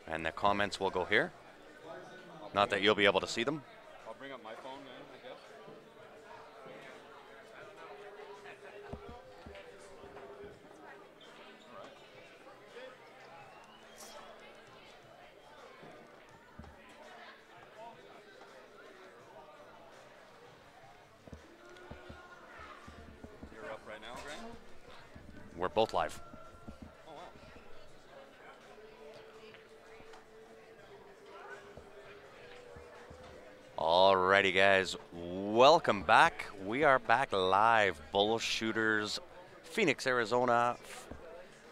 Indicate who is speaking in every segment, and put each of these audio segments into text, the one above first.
Speaker 1: And the comments will go here. Not that you'll be able to see them.
Speaker 2: I'll bring up my phone then, I guess. You're up right now, Grant?
Speaker 1: We're both live.
Speaker 2: Oh, wow.
Speaker 1: Alrighty, guys, welcome back. We are back live. Bullshooters, Phoenix, Arizona,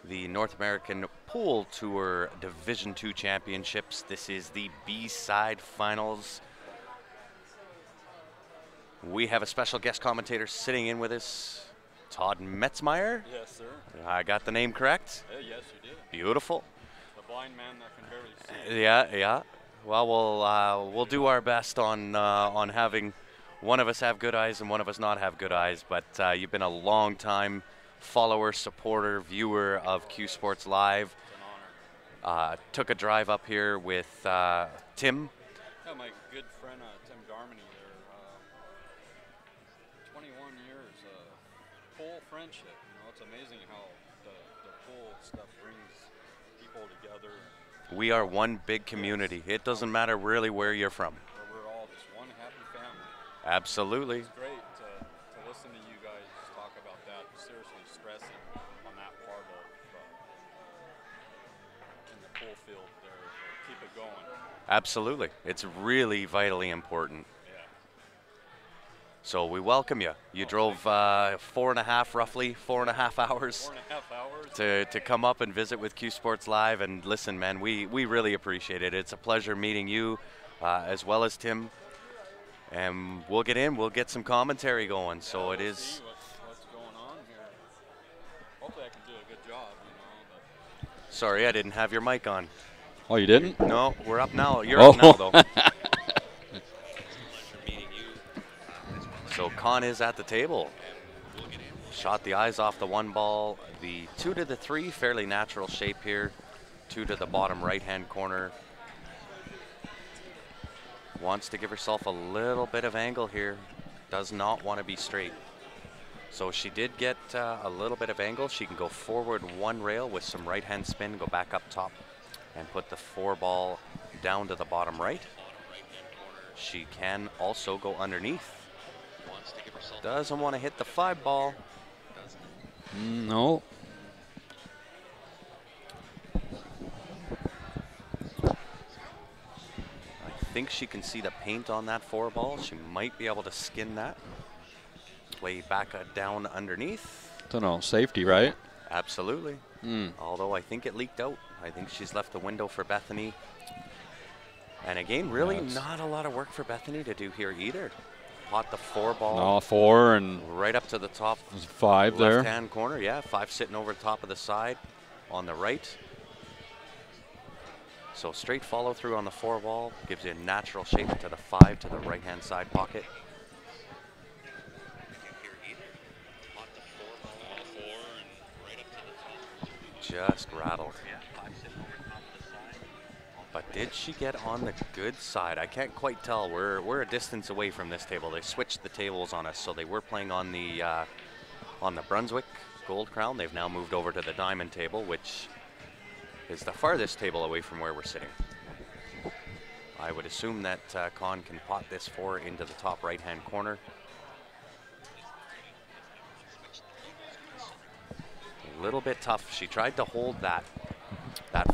Speaker 1: the North American Pool Tour Division II Championships. This is the B-side finals. We have a special guest commentator sitting in with us, Todd Metzmeyer.
Speaker 2: Yes, sir.
Speaker 1: I got the name correct?
Speaker 2: Yes, you did.
Speaker 1: Beautiful.
Speaker 2: The blind man that can barely see.
Speaker 1: Yeah. Well, we'll do our best on having one of us have good eyes and one of us not have good eyes. But you've been a long time follower, supporter, viewer of Q Sports Live.
Speaker 2: It's an honor.
Speaker 1: Took a drive up here with Tim.
Speaker 2: Yeah, my good friend Tim Darmany there. 21 years pool friendship. You know, it's amazing how the pool stuff brings people together.
Speaker 1: We are one big community. It doesn't matter really where you're from.
Speaker 2: We're all just one happy family.
Speaker 1: Absolutely.
Speaker 2: It's great to listen to you guys talk about that. Seriously stressing on that part of in the pool field there. Keep it going.
Speaker 1: Absolutely. It's really vitally important.
Speaker 2: Yeah.
Speaker 1: So we welcome you. You drove 4.5 hours.
Speaker 2: 4.5 hours.
Speaker 1: To come up and visit with Q Sports Live. And listen, man, we really appreciate it. It's a pleasure meeting you as well as Tim. And we'll get some commentary going. So
Speaker 2: we'll
Speaker 1: it is.
Speaker 2: See what's going on here. Hopefully I can do a good job, you know.
Speaker 1: Sorry, I didn't have your mic on.
Speaker 3: Oh, you didn't?
Speaker 1: No, we're up now. You're up now, though. So Con is at the table. Shot the eyes off the one ball. The 2 to the 3, fairly natural shape here. 2 to the bottom right-hand corner. Wants to give herself a little bit of angle here. Does not want to be straight. So she did get a little bit of angle. She can go forward one rail with some right-hand spin, go back up top, and put the 4 ball down to the bottom right. She can also go underneath. Doesn't want to hit the 5 ball.
Speaker 3: No.
Speaker 1: I think she can see the paint on that 4 ball. She might be able to skin that. Play back down underneath.
Speaker 3: Don't know. Safety, right?
Speaker 1: Absolutely. Although I think it leaked out. I think she's left the window for Bethany. And again, really not a lot of work for Bethany to do here either. Pot the 4 ball.
Speaker 3: No, 4 and
Speaker 1: right up to the top.
Speaker 3: 5 there.
Speaker 1: Left-hand corner, yeah. 5 sitting over the top of the side on the right. So straight follow through on the 4 ball gives you a natural shape to the 5 to the right-hand side pocket. Just rattled. But did she get on the good side? I can't quite tell. We're a distance away from this table. They switched the tables on us, so they were playing on the Brunswick Gold Crown. They've now moved over to the Diamond table, which is the farthest table away from where we're sitting. I would assume that Con can pot this 4 into the top right-hand corner. A little bit tough. She tried to hold that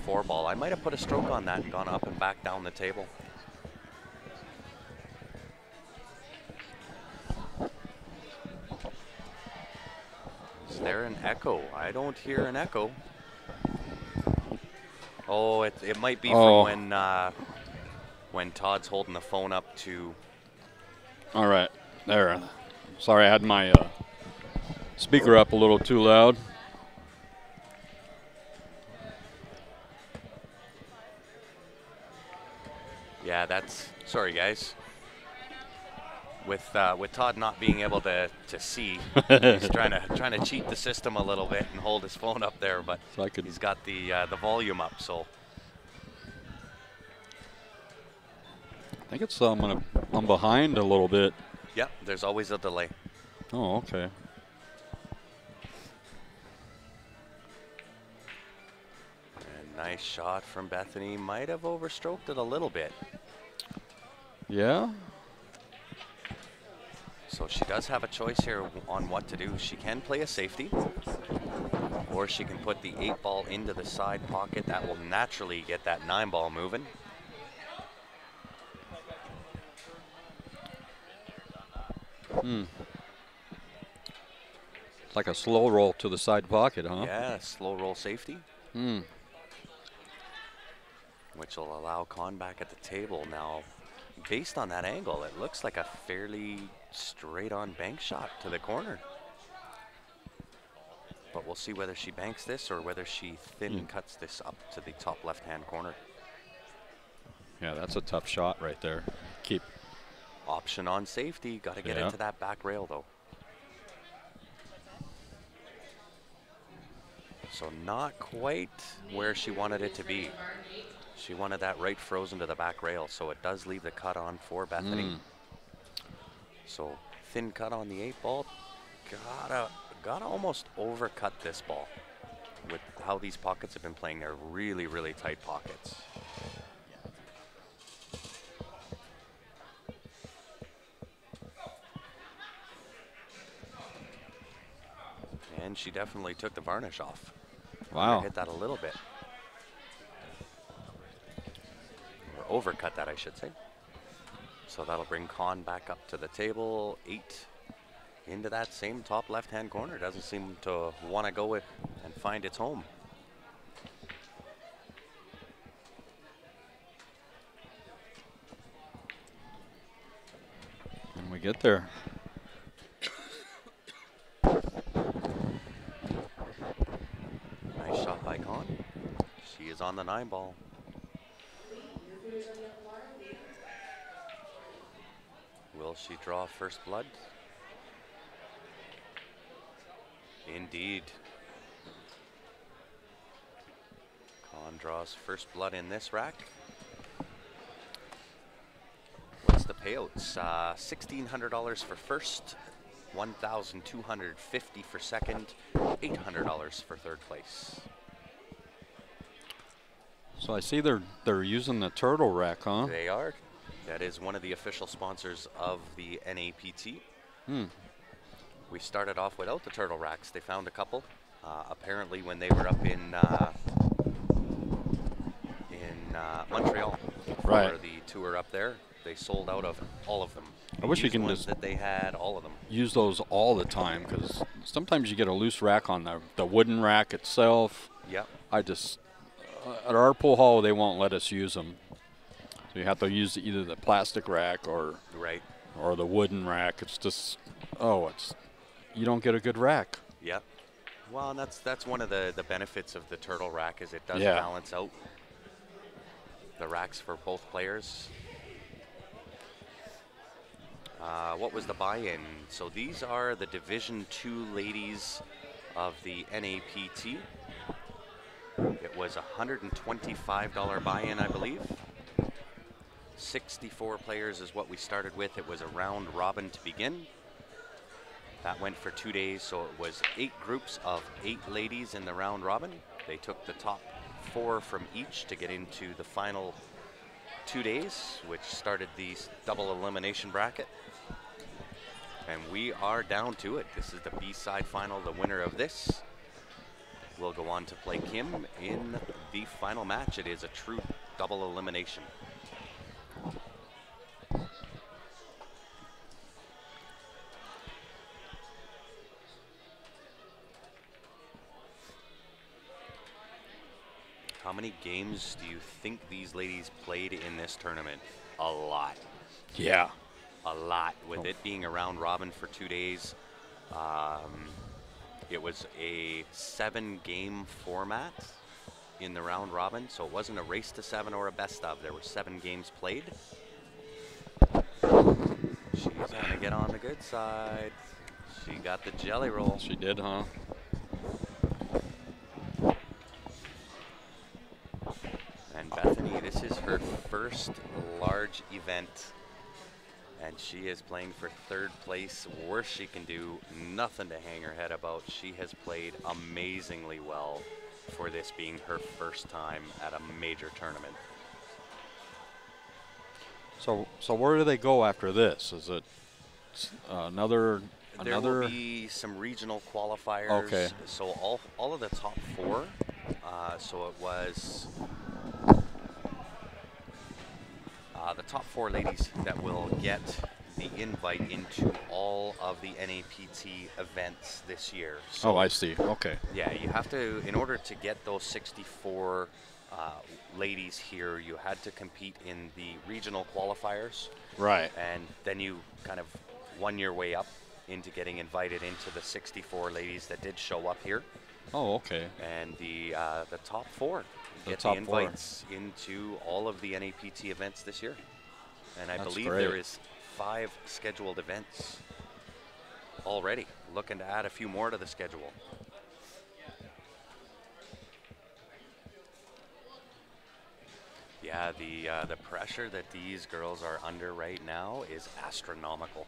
Speaker 1: 4 ball. I might have put a stroke on that and gone up and back down the table. Is there an echo? I don't hear an echo. Oh, it might be from when Todd's holding the phone up to.
Speaker 3: All right, there. Sorry, I had my speaker up a little too loud.
Speaker 1: Yeah, that's, sorry guys. With Todd not being able to see, he's trying to cheat the system a little bit and hold his phone up there, but
Speaker 3: So
Speaker 1: he's got the volume up. So
Speaker 3: think it's I'm behind a little bit.
Speaker 1: Yep, there's always a delay.
Speaker 3: Oh, okay.
Speaker 1: And nice shot from Bethany. Might have overstroked it a little bit.
Speaker 3: Yeah.
Speaker 1: So she does have a choice here on what to do. She can play a safety, or she can put the 8 ball into the side pocket. That will naturally get that 9 ball moving.
Speaker 3: It's like a slow roll to the side pocket, huh?
Speaker 1: Yeah, slow roll safety. Which will allow Con back at the table. Now, based on that angle, it looks like a fairly straight on bank shot to the corner. But we'll see whether she banks this or whether she thin cuts this up to the top left-hand corner.
Speaker 3: Yeah, that's a tough shot right there. Keep
Speaker 1: Option on safety. Got to get into that back rail, though. So not quite where she wanted it to be. She wanted that right frozen to the back rail, so it does leave the cut on for Bethany. So thin cut on the 8 ball. Gotta almost overcut this ball. With how these pockets have been playing, they're really, really tight pockets. And she definitely took the varnish off.
Speaker 3: Wow.
Speaker 1: Hit that a little bit. Or overcut that, I should say. So that'll bring Con back up to the table. 8 into that same top left-hand corner. Doesn't seem to want to go and find its home.
Speaker 3: And we get there.
Speaker 1: Nice shot by Con. She is on the 9 ball. Will she draw first blood? Indeed. Con draws first blood in this rack. What's the payouts? $1,600 for first, $1,250 for second, $800 for third place.
Speaker 3: So I see they're using the turtle rack, huh?
Speaker 1: They are. That is one of the official sponsors of the NAPT. We started off without the turtle racks. They found a couple. Apparently, when they were up in Montreal for the tour up there, they sold out of all of them.
Speaker 3: I wish you can
Speaker 1: ones
Speaker 3: just
Speaker 1: that they had all of them.
Speaker 3: Use those all the time, because sometimes you get a loose rack on the wooden rack itself.
Speaker 1: Yep.
Speaker 3: I just at our pool hall they won't let us use them. So you have to use either the plastic rack or the wooden rack. It's just you don't get a good rack.
Speaker 1: Yep. Well, and that's one of the benefits of the turtle rack is it does balance out the racks for both players. What was the buy-in? So these are the Division II ladies of the NAPT. It was a $125 buy-in, I believe. 64 players is what we started with. It was a round robin to begin. That went for 2 days, so it was 8 groups of 8 ladies in the round robin. They took the top 4 from each to get into the final 2 days, which started the double elimination bracket. And we are down to it. This is the B-side final. The winner of this will go on to play Kim in the final match. It is a true double elimination. How many games do you think these ladies played in this tournament? A lot.
Speaker 3: Yeah.
Speaker 1: A lot. With it being a round robin for 2 days, it was a 7-game format in the round robin, so it wasn't a race to 7 or a best of. There were 7 games played. She's going to get on the good side. She got the jelly roll.
Speaker 3: She did, huh?
Speaker 1: And And Bethany, this is her first large event, and she is playing for 3rd place. Worst she can do, nothing to hang her head about. She has played amazingly well for this being her first time at a major tournament.
Speaker 3: So where do they go after this? Is it another?
Speaker 1: There will be some regional qualifiers.
Speaker 3: Okay.
Speaker 1: So all of the top 4. So it was the top 4 ladies that will get the invite into all of the NAPT events this year. So,
Speaker 3: oh, I see. Okay.
Speaker 1: yeah, you have to, in order to get those 64 ladies here, you had to compete in the regional qualifiers.
Speaker 3: Right.
Speaker 1: And then you kind of won your way up into getting invited into the 64 ladies that did show up here.
Speaker 3: Oh, okay.
Speaker 1: And the top 4 get the
Speaker 3: top 4.
Speaker 1: invites into all of the NAPT events this year. And I
Speaker 3: That's
Speaker 1: believe
Speaker 3: great.
Speaker 1: there is 5 scheduled events already. Looking to add a few more to the schedule. Yeah, the pressure that these girls are under right now is astronomical.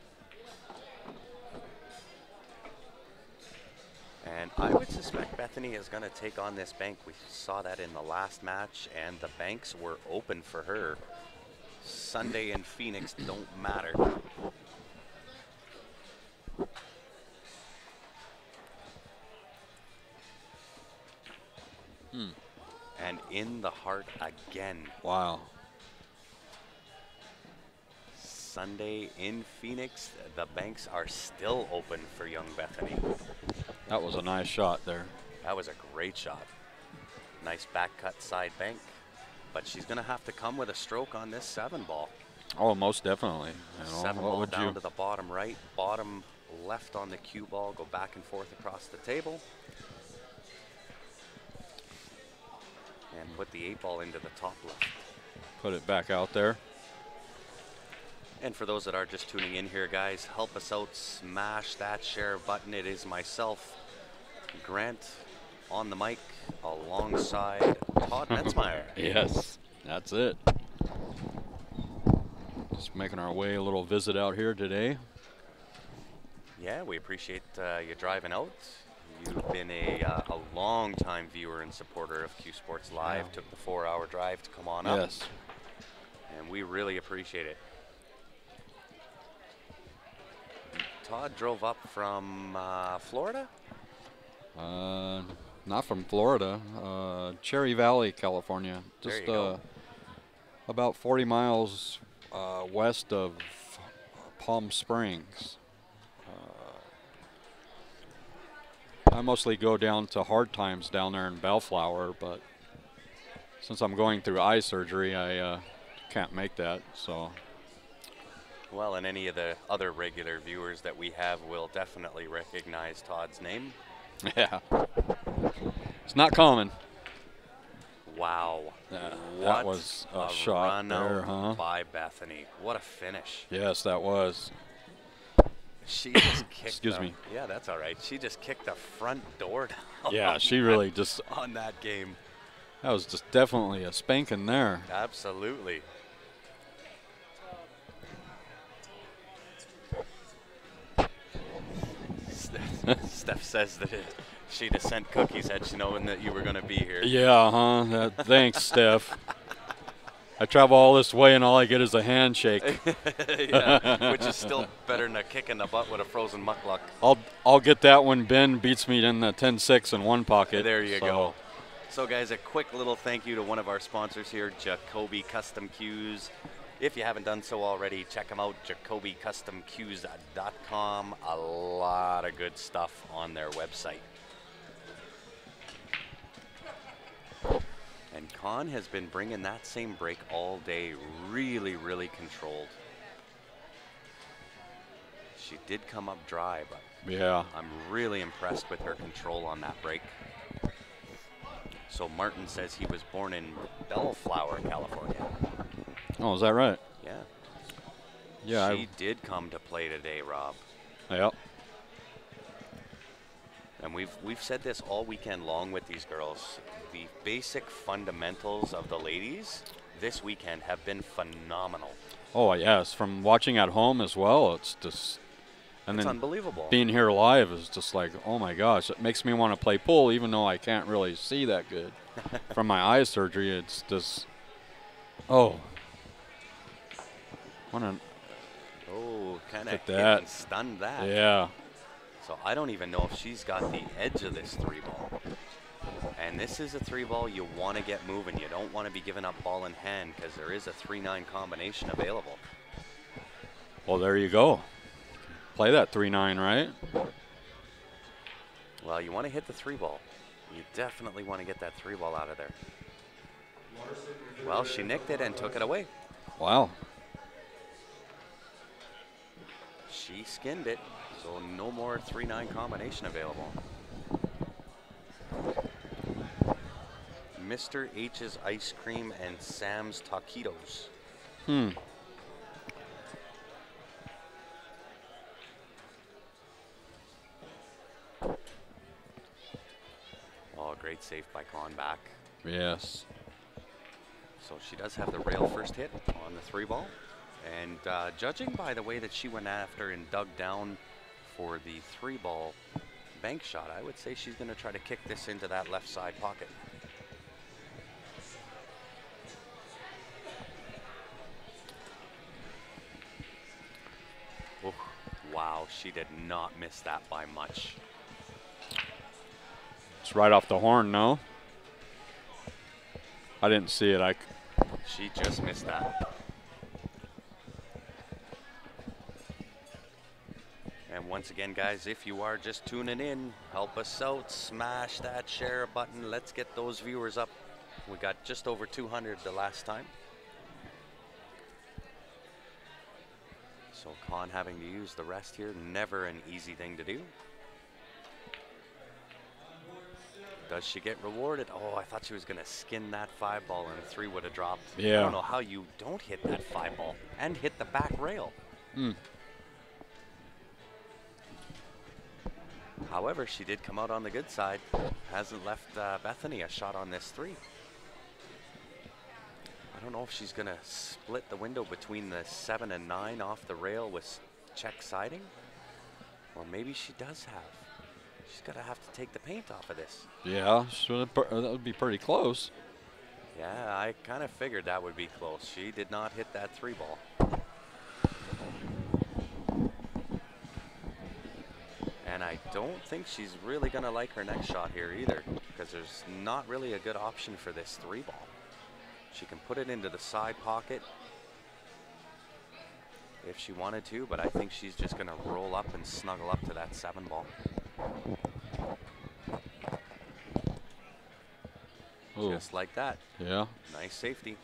Speaker 1: And I would suspect Bethany is going to take on this bank. We saw that in the last match, and the banks were open for her. Sunday in Phoenix don't matter. And in the heart again.
Speaker 3: Wow.
Speaker 1: Sunday in Phoenix, the banks are still open for young Bethany.
Speaker 3: That was a nice shot there.
Speaker 1: That was a great shot. Nice back cut side bank. But she's going to have to come with a stroke on this 7 ball.
Speaker 3: Oh, most definitely. You know,
Speaker 1: 7
Speaker 3: what
Speaker 1: ball
Speaker 3: would
Speaker 1: down
Speaker 3: you?
Speaker 1: to the bottom right, bottom left on the cue ball, go back and forth across the table. And put the 8 ball into the top left.
Speaker 3: Put it back out there.
Speaker 1: And for those that are just tuning in here, guys, help us out, smash that share button. It is myself, Grant, on the mic, alongside Todd Metzmeyer.
Speaker 3: Yes, that's it. Just making our way, a little visit out here today.
Speaker 1: Yeah, we appreciate you driving out. You've been a long-time viewer and supporter of Q Sports Live.
Speaker 3: Yeah.
Speaker 1: Took the 4-hour drive to come on up.
Speaker 3: Yes.
Speaker 1: And we really appreciate it. Todd drove up from Florida?
Speaker 3: Not from Florida. Cherry Valley, California.
Speaker 1: There
Speaker 3: Just
Speaker 1: you go.
Speaker 3: about 40 miles west of Palm Springs. I mostly go down to Hard Times down there in Bellflower, but since I'm going through eye surgery, I can't make that. So.
Speaker 1: Well, and any of the other regular viewers that we have will definitely recognize Todd's name.
Speaker 3: Yeah. It's not common.
Speaker 1: Wow.
Speaker 3: That was a shot
Speaker 1: run
Speaker 3: there,
Speaker 1: out
Speaker 3: huh?
Speaker 1: by Bethany. What a finish.
Speaker 3: Yes, that was.
Speaker 1: She just kicked
Speaker 3: Excuse me.
Speaker 1: Yeah, that's all right. She just kicked the front door down.
Speaker 3: Yeah, she really just.
Speaker 1: On that game.
Speaker 3: That was just definitely a spanking there.
Speaker 1: Absolutely. Steph says that she'd have sent cookies had she known that you were going to be here.
Speaker 3: Yeah, huh? Thanks, Steph. I travel all this way and all I get is a handshake.
Speaker 1: Yeah, which is still better than a kick in the butt with a frozen muckluck.
Speaker 3: I'll get that when Ben beats me in the 10-6 in one pocket.
Speaker 1: There you go. So guys, a quick little thank you to one of our sponsors here, Jacoby Custom Cues. If you haven't done so already, check them out, jacobycustomcues.com. A lot of good stuff on their website. And Con has been bringing that same break all day, really, really controlled. She did come up dry, but
Speaker 3: yeah,
Speaker 1: I'm really impressed with her control on that break. So Martin says he was born in Bellflower, California.
Speaker 3: Oh, is that right?
Speaker 1: Yeah.
Speaker 3: Yeah.
Speaker 1: She did come to play today, Rob.
Speaker 3: Yep.
Speaker 1: And And we've said this all weekend long with these girls. The basic fundamentals of the ladies this weekend have been phenomenal.
Speaker 3: Oh, yes. From watching at home as well, it's just... And
Speaker 1: it's
Speaker 3: then
Speaker 1: unbelievable.
Speaker 3: Being here live is just like, oh my gosh, it makes me want to play pool even though I can't really see that good. From my eye surgery, it's just, oh.
Speaker 1: Oh, kind of
Speaker 3: that.
Speaker 1: Stunned that.
Speaker 3: Yeah.
Speaker 1: So I don't even know if she's got the edge of this 3-ball. And this is a 3-ball you want to get moving. You don't want to be giving up ball in hand because there is a 3-9 combination available.
Speaker 3: Well, there you go. Play that 3-9, right?
Speaker 1: Well, you want to hit the 3-ball. You definitely want to get that 3-ball out of there. Well, she nicked it and took it away.
Speaker 3: Wow.
Speaker 1: She skinned it, so no more 3-9 combination available. Mr. H's Ice Cream and Sam's Taquitos. Oh, great save by Con back.
Speaker 3: Yes.
Speaker 1: So she does have the rail first hit on the 3-ball. And judging by the way that she went after and dug down for the 3-ball bank shot, I would say she's going to try to kick this into that left side pocket. Oh, wow, she did not miss that by much.
Speaker 3: It's right off the horn, no? I didn't see it.
Speaker 1: She just missed that. And once again, guys, if you are just tuning in, help us out. Smash that share button. Let's get those viewers up. We got just over 200 the last time. So Con having to use the rest here, never an easy thing to do. Does she get rewarded? Oh, I thought she was going to skin that 5-ball and a 3 would have dropped.
Speaker 3: Yeah.
Speaker 1: I don't know how you don't hit that 5-ball and hit the back rail. However, she did come out on the good side. Hasn't left Bethany a shot on this 3. I don't know if she's going to split the window between the 7 and 9 off the rail with check siding. Or maybe she does have. She's going to have to take the paint off of this.
Speaker 3: Yeah, that would be pretty close.
Speaker 1: Yeah, I kind of figured that would be close. She did not hit that 3-ball. And I don't think she's really going to like her next shot here either, because there's not really a good option for this 3-ball. She can put it into the side pocket if she wanted to, but I think she's just going to roll up and snuggle up to that 7-ball.
Speaker 3: Ooh.
Speaker 1: Just like that.
Speaker 3: Yeah.
Speaker 1: Nice safety.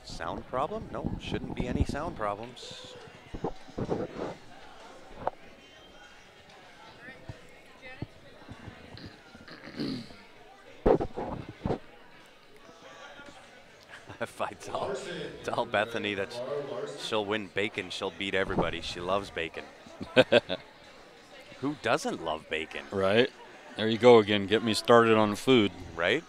Speaker 1: Sound problem? No, shouldn't be any sound problems. If I tell Bethany that she'll win bacon, she'll beat everybody. She loves bacon. Who doesn't love bacon?
Speaker 3: Right. There you go again. Get me started on food.
Speaker 1: Right?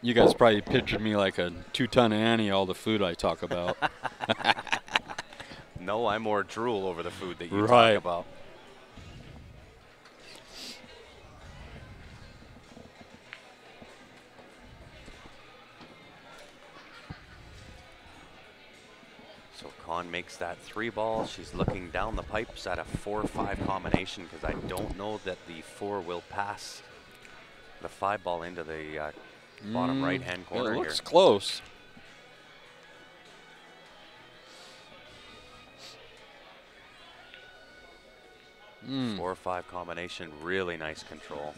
Speaker 3: You guys probably pictured me like a 2-ton Annie, all the food I talk about.
Speaker 1: No, I more drool over the food that you
Speaker 3: right.
Speaker 1: talk about. So Con makes that 3-ball. She's looking down the pipes at a 4-5 combination because I don't know that the 4 will pass the 5-ball into the bottom right-hand corner
Speaker 3: it
Speaker 1: here.
Speaker 3: looks close.
Speaker 1: Mm. 4-5 combination, really nice control.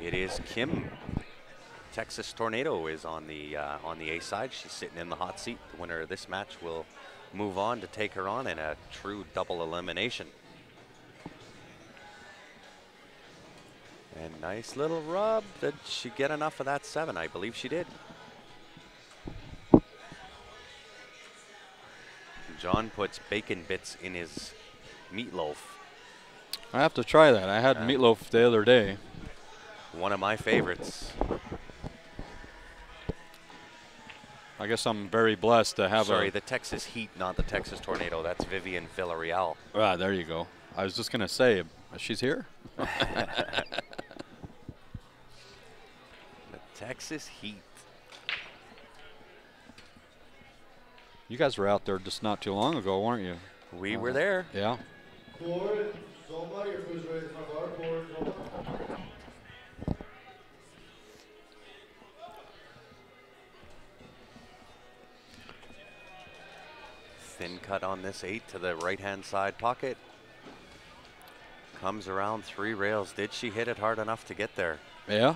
Speaker 1: It is Kim. Texas Tornado is on the A side. She's sitting in the hot seat. The winner of this match will move on to take her on in a true double elimination. And nice little rub. Did she get enough of that 7? I believe she did. John puts bacon bits in his meatloaf.
Speaker 3: I have to try that. I had meatloaf the other day.
Speaker 1: One of my favorites.
Speaker 3: I guess I'm very blessed to have
Speaker 1: Sorry, the Texas Heat, not the Texas Tornado. That's Vivian Villarreal.
Speaker 3: Ah, there you go. I was just going to say, she's here?
Speaker 1: The Texas Heat.
Speaker 3: You guys were out there just not too long ago, weren't you?
Speaker 1: We were there.
Speaker 3: Yeah.
Speaker 1: Thin cut on this 8 to the right-hand side pocket. Comes around 3 rails. Did she hit it hard enough to get there?
Speaker 3: Yeah.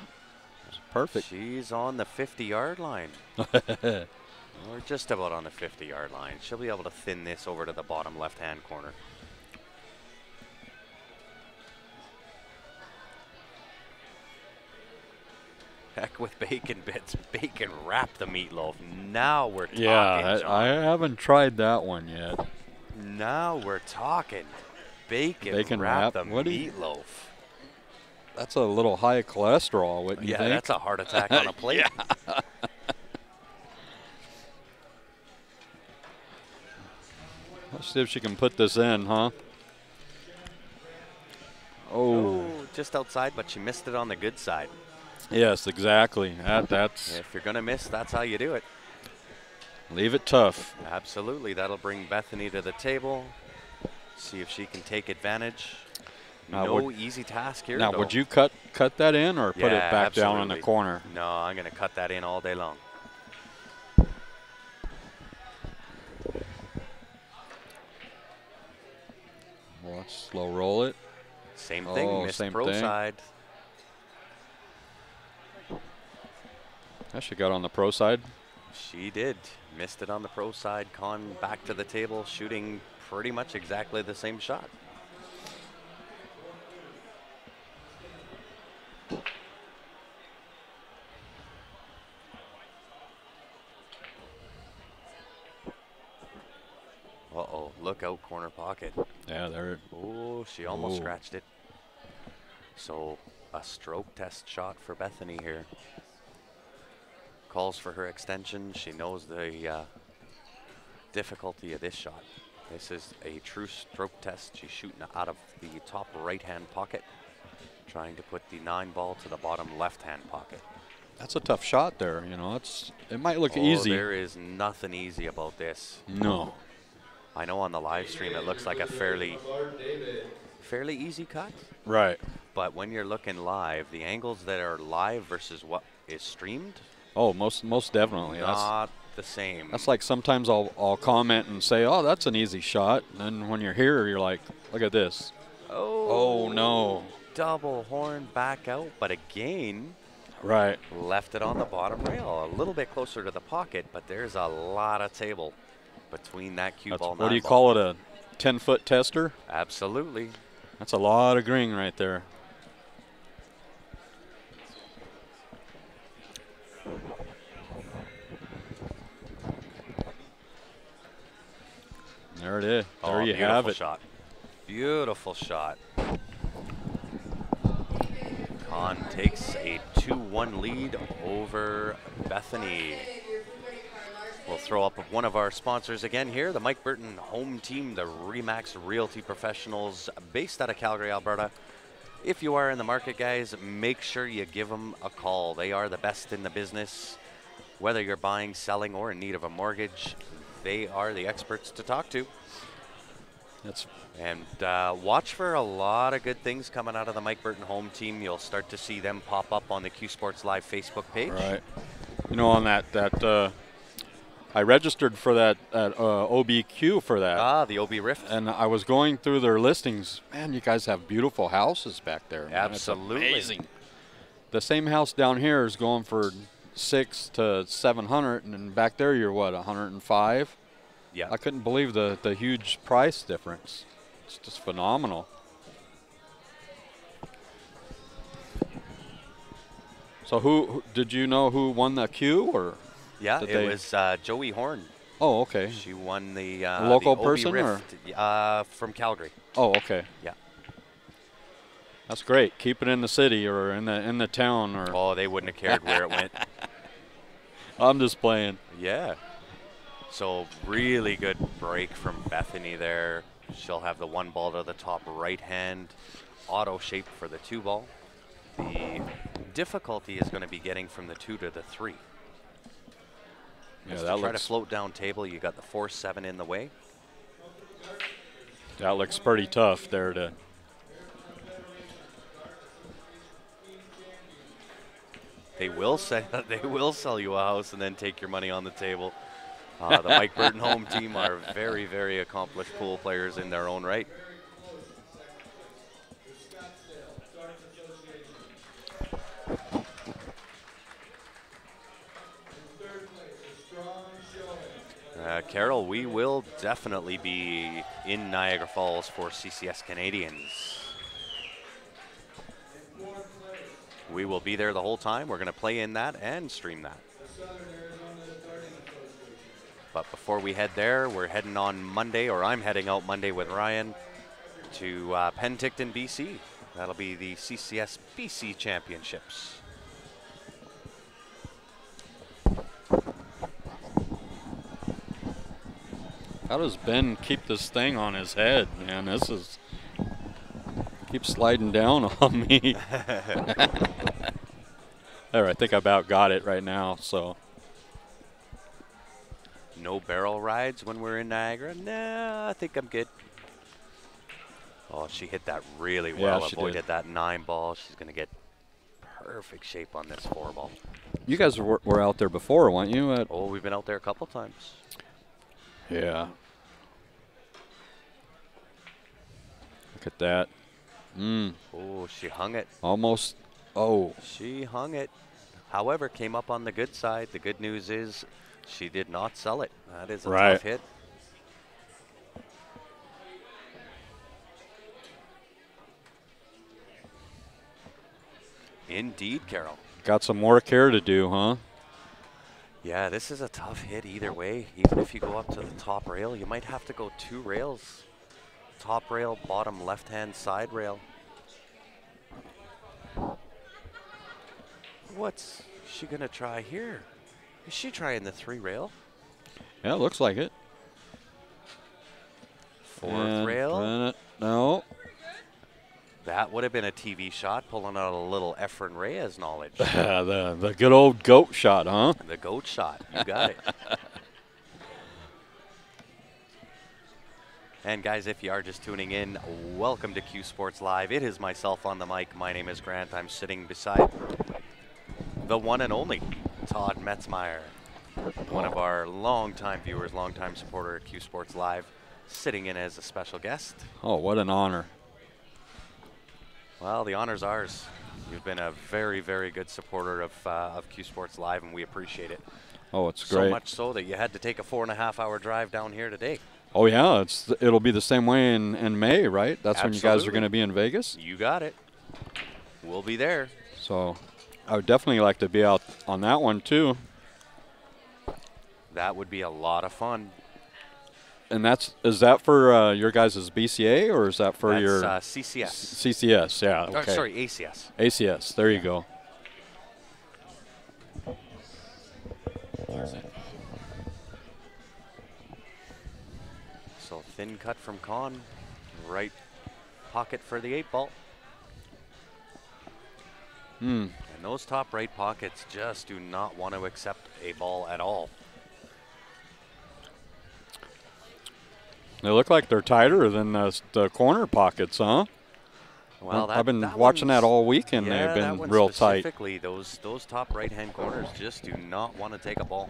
Speaker 3: It's perfect.
Speaker 1: She's on the 50-yard line. We're just about on the 50-yard line. She'll be able to thin this over to the bottom left-hand corner. Heck with bacon bits. Bacon wrap the meatloaf. Now we're talking,
Speaker 3: Yeah,
Speaker 1: John.
Speaker 3: I haven't tried that one yet.
Speaker 1: Now we're talking. Bacon wrap the meatloaf.
Speaker 3: That's a little high cholesterol, wouldn't you think?
Speaker 1: Yeah, that's a heart attack on a plate.
Speaker 3: Yeah. Let's see if she can put this in, huh? Oh.
Speaker 1: Just outside, but she missed it on the good side.
Speaker 3: Yes, exactly. That's.
Speaker 1: If you're going to miss, that's how you do it.
Speaker 3: Leave it tough.
Speaker 1: Absolutely. That'll bring Bethany to the table. See if she can take advantage. No easy task here.
Speaker 3: Now,
Speaker 1: though.
Speaker 3: would you cut that in or put it back down in the
Speaker 1: absolutely.
Speaker 3: corner?
Speaker 1: No, I'm going to cut that in all day long.
Speaker 3: Well, let's slow roll it.
Speaker 1: Same thing. Missed
Speaker 3: same
Speaker 1: pro
Speaker 3: thing.
Speaker 1: side.
Speaker 3: She got on the pro side.
Speaker 1: She did. Missed it on the pro side. Con back to the table, shooting pretty much exactly the same shot. Uh-oh, look out, corner pocket.
Speaker 3: Yeah, there.
Speaker 1: Oh, she almost scratched it. So a stroke test shot for Bethany here. Calls for her extension. She knows the difficulty of this shot. This is a true stroke test. She's shooting out of the top right-hand pocket, trying to put the 9 ball to the bottom left-hand pocket.
Speaker 3: That's a tough shot there. You know, it might look easy.
Speaker 1: There is nothing easy about this.
Speaker 3: No.
Speaker 1: I know on the live stream it looks like a fairly easy cut.
Speaker 3: Right.
Speaker 1: But when you're looking live, the angles that are live versus what is streamed.
Speaker 3: Oh, most definitely.
Speaker 1: Not the same.
Speaker 3: That's like sometimes I'll comment and say, "Oh, that's an easy shot," and then when you're here, you're like, "Look at this." Oh no.
Speaker 1: Double horn back out, but again,
Speaker 3: right.
Speaker 1: Left it on the bottom rail, a little bit closer to the pocket, but there's a lot of table between that cue ball.
Speaker 3: What do you call it? A 10-foot tester?
Speaker 1: Absolutely.
Speaker 3: That's a lot of green right there. There it is. There you have it.
Speaker 1: Shot. Beautiful shot. Con takes a 2-1 lead over Bethany. We'll throw up one of our sponsors again here, the Mike Burton home team, the Remax Realty Professionals, based out of Calgary, Alberta. If you are in the market, guys, make sure you give them a call. They are the best in the business. Whether you're buying, selling, or in need of a mortgage, they are the experts to talk to. And watch for a lot of good things coming out of the Mike Burton home team. You'll start to see them pop up on the Q Sports Live Facebook page.
Speaker 3: Right. You know, on that I registered for that OBQ for that.
Speaker 1: Ah, the OB Rift.
Speaker 3: And I was going through their listings. Man, you guys have beautiful houses back there. Man.
Speaker 1: Absolutely.
Speaker 3: It's amazing. The same house down here is going for $600 to $700, and back there you're what, 105?
Speaker 1: Yeah.
Speaker 3: I couldn't believe the huge price difference. It's just phenomenal. So who did you know who won the Q, or?
Speaker 1: Yeah, it was Joey Horn.
Speaker 3: Oh, okay.
Speaker 1: She won the
Speaker 3: A local
Speaker 1: the OB
Speaker 3: person
Speaker 1: Rift, from Calgary.
Speaker 3: Oh, okay.
Speaker 1: Yeah.
Speaker 3: That's great. Keep it in the city or in the town or.
Speaker 1: Oh, they wouldn't have cared where it went.
Speaker 3: I'm just playing.
Speaker 1: Yeah. So really good break from Bethany there. She'll have the 1 ball to the top right hand, auto shape for the 2 ball. The difficulty is going to be getting from the 2 to the 3.
Speaker 3: Yeah,
Speaker 1: As
Speaker 3: that
Speaker 1: to try to
Speaker 3: looks
Speaker 1: float down table, you got the 4-7 in the way.
Speaker 3: that looks pretty tough there to.
Speaker 1: They will sell you a house and then take your money on the table. The Mike Burton home team are very, very accomplished pool players in their own right. Carol, we will definitely be in Niagara Falls for CCS Canadians. We will be there the whole time. We're going to play in that and stream that. But before we head there, we're heading on Monday, or I'm heading out Monday with Ryan to Penticton, BC. That'll be the CCS BC Championships.
Speaker 3: How does Ben keep this thing on his head, man? This is keeps sliding down on me. There, I think I about got it right now. So
Speaker 1: no barrel rides when we're in Niagara? Nah, I think I'm good. Oh, she hit that really well.
Speaker 3: Yeah, she
Speaker 1: Avoided
Speaker 3: did.
Speaker 1: that 9 ball. She's going to get perfect shape on this 4 ball.
Speaker 3: you guys were out there before, weren't you?
Speaker 1: Oh, we've been out there a couple times.
Speaker 3: Yeah. Look at that.
Speaker 1: Oh, she hung it.
Speaker 3: Almost. Oh.
Speaker 1: She hung it. However, came up on the good side. The good news is she did not sell it. That is a tough hit. Indeed, Carol.
Speaker 3: Got some work here to do, huh?
Speaker 1: Yeah, this is a tough hit either way. Even if you go up to the top rail, you might have to go 2 rails. Top rail, bottom left-hand side rail. What's she going to try here? Is she trying the 3 rail?
Speaker 3: Yeah, it looks like it.
Speaker 1: 4th rail?
Speaker 3: No.
Speaker 1: That would have been a TV shot, pulling out a little Efren Reyes knowledge.
Speaker 3: the good old goat shot, huh?
Speaker 1: The goat shot. You got it. And guys, if you are just tuning in, welcome to Q Sports Live. It is myself on the mic. My name is Grant. I'm sitting beside the one and only Todd Metzmeyer, one of our longtime viewers, longtime supporter at Q Sports Live, sitting in as a special guest.
Speaker 3: Oh, what an honor.
Speaker 1: Well, the honor's ours. You've been a very, very good supporter of Q Sports Live, and we appreciate it.
Speaker 3: Oh, it's great.
Speaker 1: So much so that you had to take a 4.5-hour drive down here today.
Speaker 3: Oh, yeah. It'll be the same way in May, right? That's when you guys are
Speaker 1: Absolutely.
Speaker 3: going to be in Vegas?
Speaker 1: You got it. We'll be there.
Speaker 3: So I would definitely like to be out on that one, too.
Speaker 1: That would be a lot of fun.
Speaker 3: And is that for your guys' BCA or is that for your
Speaker 1: CCS?
Speaker 3: CCS, yeah. Okay.
Speaker 1: Oh, sorry, ACS.
Speaker 3: ACS, there you go.
Speaker 1: So thin cut from Con, right pocket for the 8 ball. And those top right pockets just do not want to accept a ball at all.
Speaker 3: They look like they're tighter than the corner pockets, huh?
Speaker 1: Well,
Speaker 3: I've been watching that all week, and they've been real tight.
Speaker 1: Specifically, those top right-hand corners just do not want to take a ball.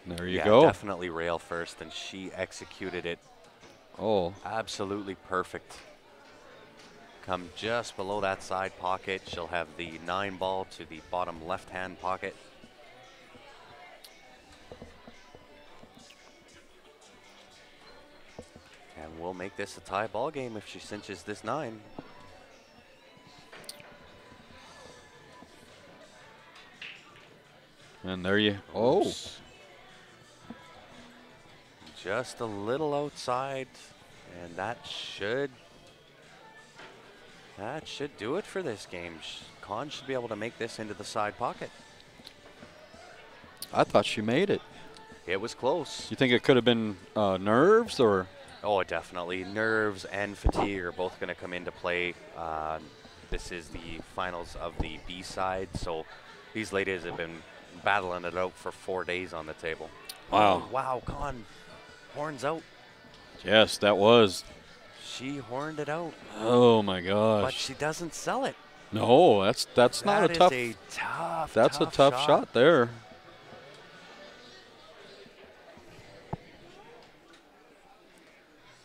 Speaker 3: There you go.
Speaker 1: Definitely rail first, and she executed it.
Speaker 3: Oh,
Speaker 1: absolutely perfect. Come just below that side pocket. She'll have the 9 ball to the bottom left-hand pocket. And we'll make this a tie ball game if she cinches this 9.
Speaker 3: And there you, oh.
Speaker 1: Oops. Just a little outside, and that should do it for this game. Con should be able to make this into the side pocket.
Speaker 3: I thought she made it.
Speaker 1: It was close.
Speaker 3: You think it could have been nerves or?
Speaker 1: Oh, definitely. Nerves and fatigue are both going to come into play. This is the finals of the B side, so these ladies have been battling it out for 4 days on the table.
Speaker 3: Wow.
Speaker 1: Oh, wow, Con horns out.
Speaker 3: Yes, that was.
Speaker 1: She horned it out.
Speaker 3: Oh my gosh.
Speaker 1: But she doesn't sell it.
Speaker 3: No, that's not a tough.
Speaker 1: That is a tough.
Speaker 3: That's a tough shot there.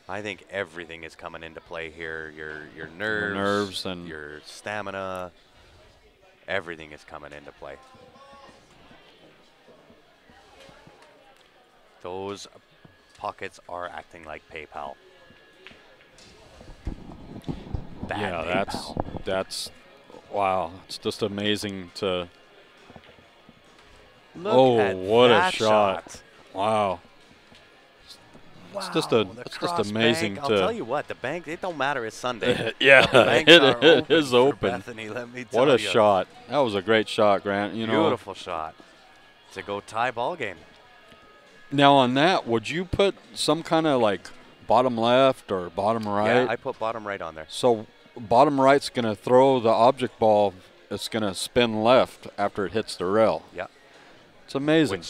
Speaker 1: I think everything is coming into play here. Your nerves,
Speaker 3: And
Speaker 1: your stamina, everything is coming into play. Those pockets are acting like PayPal. Bad
Speaker 3: yeah,
Speaker 1: PayPal.
Speaker 3: that's wow. It's just amazing to.
Speaker 1: Look at
Speaker 3: what
Speaker 1: that
Speaker 3: a shot! Wow.
Speaker 1: Wow,
Speaker 3: It's just amazing
Speaker 1: bank.
Speaker 3: to.
Speaker 1: I'll tell you what, the bank, it don't matter, it's Sunday.
Speaker 3: Yeah,
Speaker 1: the banks are open
Speaker 3: it is
Speaker 1: for
Speaker 3: open.
Speaker 1: Bethany, let me tell
Speaker 3: What a
Speaker 1: you.
Speaker 3: shot! That was a great shot, Grant. You know.
Speaker 1: Beautiful shot to go tie ball game.
Speaker 3: Now on that, would you put some kind of like bottom left or bottom right?
Speaker 1: Yeah, I put bottom right on there.
Speaker 3: So bottom right's going to throw the object ball. It's going to spin left after it hits the rail.
Speaker 1: Yeah.
Speaker 3: It's amazing.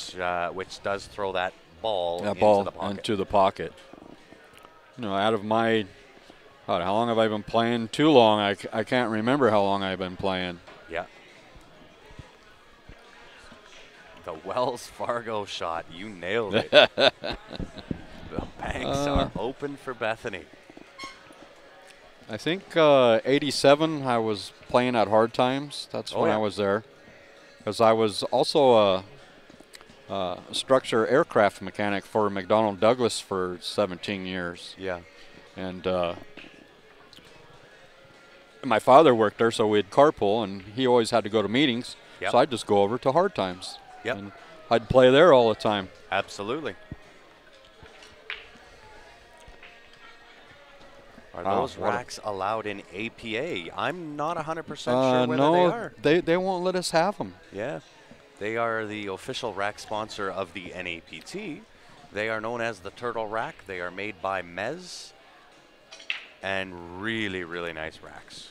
Speaker 1: Which does throw that ball
Speaker 3: into the pocket. You know, out of my, God, how long have I been playing? Too long. I can't remember how long I've been playing.
Speaker 1: Yeah. The Wells Fargo shot, you nailed it. The banks are open for Bethany.
Speaker 3: I think 87, I was playing at Hard Times. That's when I was there. Because I was also a structure aircraft mechanic for McDonnell Douglas for 17 years.
Speaker 1: Yeah.
Speaker 3: And my father worked there, so we'd carpool, and he always had to go to meetings.
Speaker 1: Yep.
Speaker 3: So I'd just go over to Hard Times.
Speaker 1: Yep.
Speaker 3: And I'd play there all the time.
Speaker 1: Absolutely. Are those racks allowed in APA? I'm not 100% sure whether
Speaker 3: no,
Speaker 1: they are.
Speaker 3: They won't let us have them.
Speaker 1: Yeah. They are the official rack sponsor of the NAPT. They are known as the Turtle Rack. They are made by Mez. And really, really nice racks.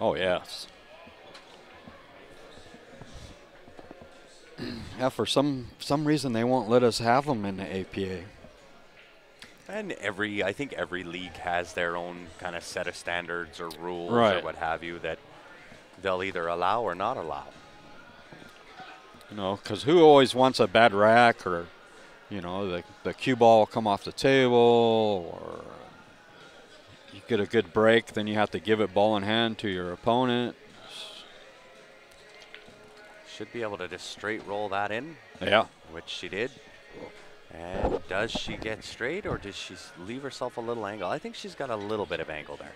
Speaker 3: Oh, yes. Yeah, for some reason they won't let us have them in the APA.
Speaker 1: And I think every league has their own kind of set of standards or rules
Speaker 3: Right.
Speaker 1: or what have you that they'll either allow or not allow.
Speaker 3: You know, because who always wants a bad rack, or, you know, the cue ball will come off the table, or you get a good break, then you have to give it ball in hand to your opponent.
Speaker 1: Should be able to just straight roll that in.
Speaker 3: Yeah.
Speaker 1: Which she did. And does she get straight, or does she leave herself a little angle? I think she's got a little bit of angle there.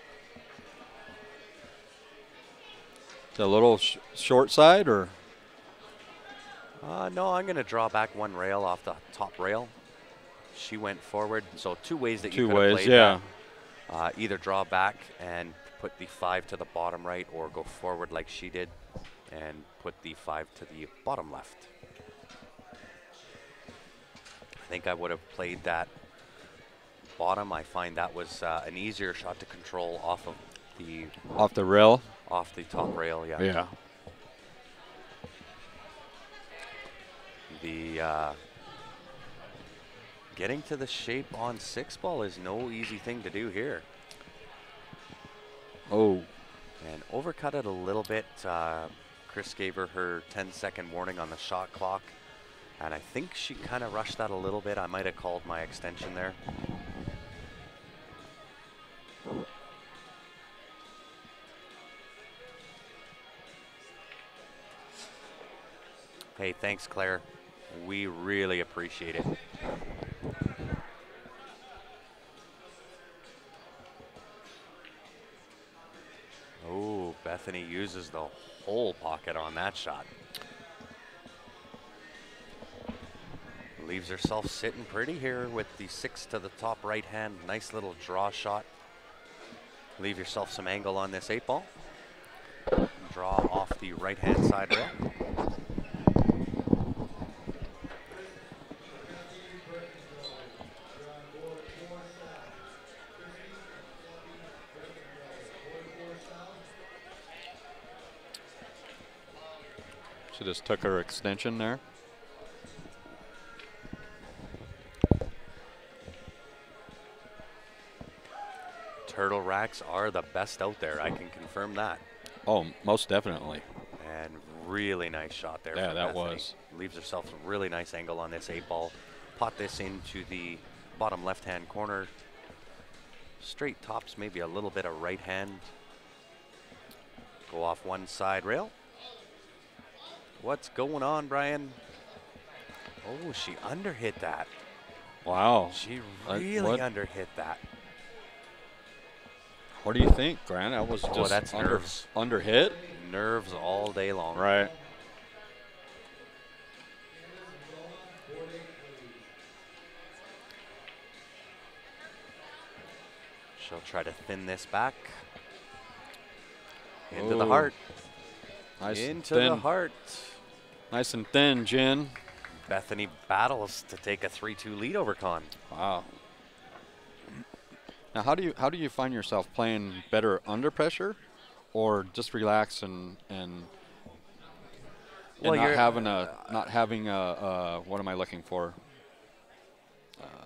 Speaker 3: The little short side, or?
Speaker 1: No, I'm going to draw back one rail off the top rail. She went forward, so two ways that you could have played that. Either draw back and put the 5 to the bottom right, or go forward like she did and put the 5 to the bottom left. I think I would have played that bottom. I find that was an easier shot to control off of the...
Speaker 3: Off the rail?
Speaker 1: Off the top rail, yeah.
Speaker 3: Yeah.
Speaker 1: The getting to the shape on 6-ball is no easy thing to do here.
Speaker 3: Oh.
Speaker 1: And overcut it a little bit. Chris gave her 10-second warning on the shot clock. And I think she kind of rushed that a little bit. I might have called my extension there. Hey, thanks, Claire. We really appreciate it. Bethany uses the whole pocket on that shot. Leaves herself sitting pretty here with the 6 to the top right hand. Nice little draw shot. Leave yourself some angle on this 8-ball. Draw off the right hand side rail.
Speaker 3: She just took her extension there.
Speaker 1: Turtle racks are the best out there. I can confirm that.
Speaker 3: Oh, most definitely.
Speaker 1: And really nice shot there.
Speaker 3: Yeah,
Speaker 1: from
Speaker 3: that
Speaker 1: Bethany.
Speaker 3: was.
Speaker 1: Leaves herself a really nice angle on this 8-ball. Pot this into the bottom left-hand corner. Straight tops, maybe a little bit of right hand. Go off one side rail. What's going on, Brian? Oh, she underhit that.
Speaker 3: Wow.
Speaker 1: She really underhit that.
Speaker 3: What do you think, Grant? That was just
Speaker 1: that's nerves.
Speaker 3: Under hit?
Speaker 1: Nerves all day long.
Speaker 3: Right.
Speaker 1: She'll try to thin this back. Into
Speaker 3: Ooh.
Speaker 1: the heart.
Speaker 3: Nice
Speaker 1: Into
Speaker 3: and
Speaker 1: the
Speaker 3: thin.
Speaker 1: heart.
Speaker 3: Nice and thin, Jen.
Speaker 1: Bethany battles to take a 3-2 lead over Con.
Speaker 3: Wow. Now, how do you find yourself playing better under pressure, or just relax and
Speaker 1: Well,
Speaker 3: not
Speaker 1: you're
Speaker 3: having a what am I looking for?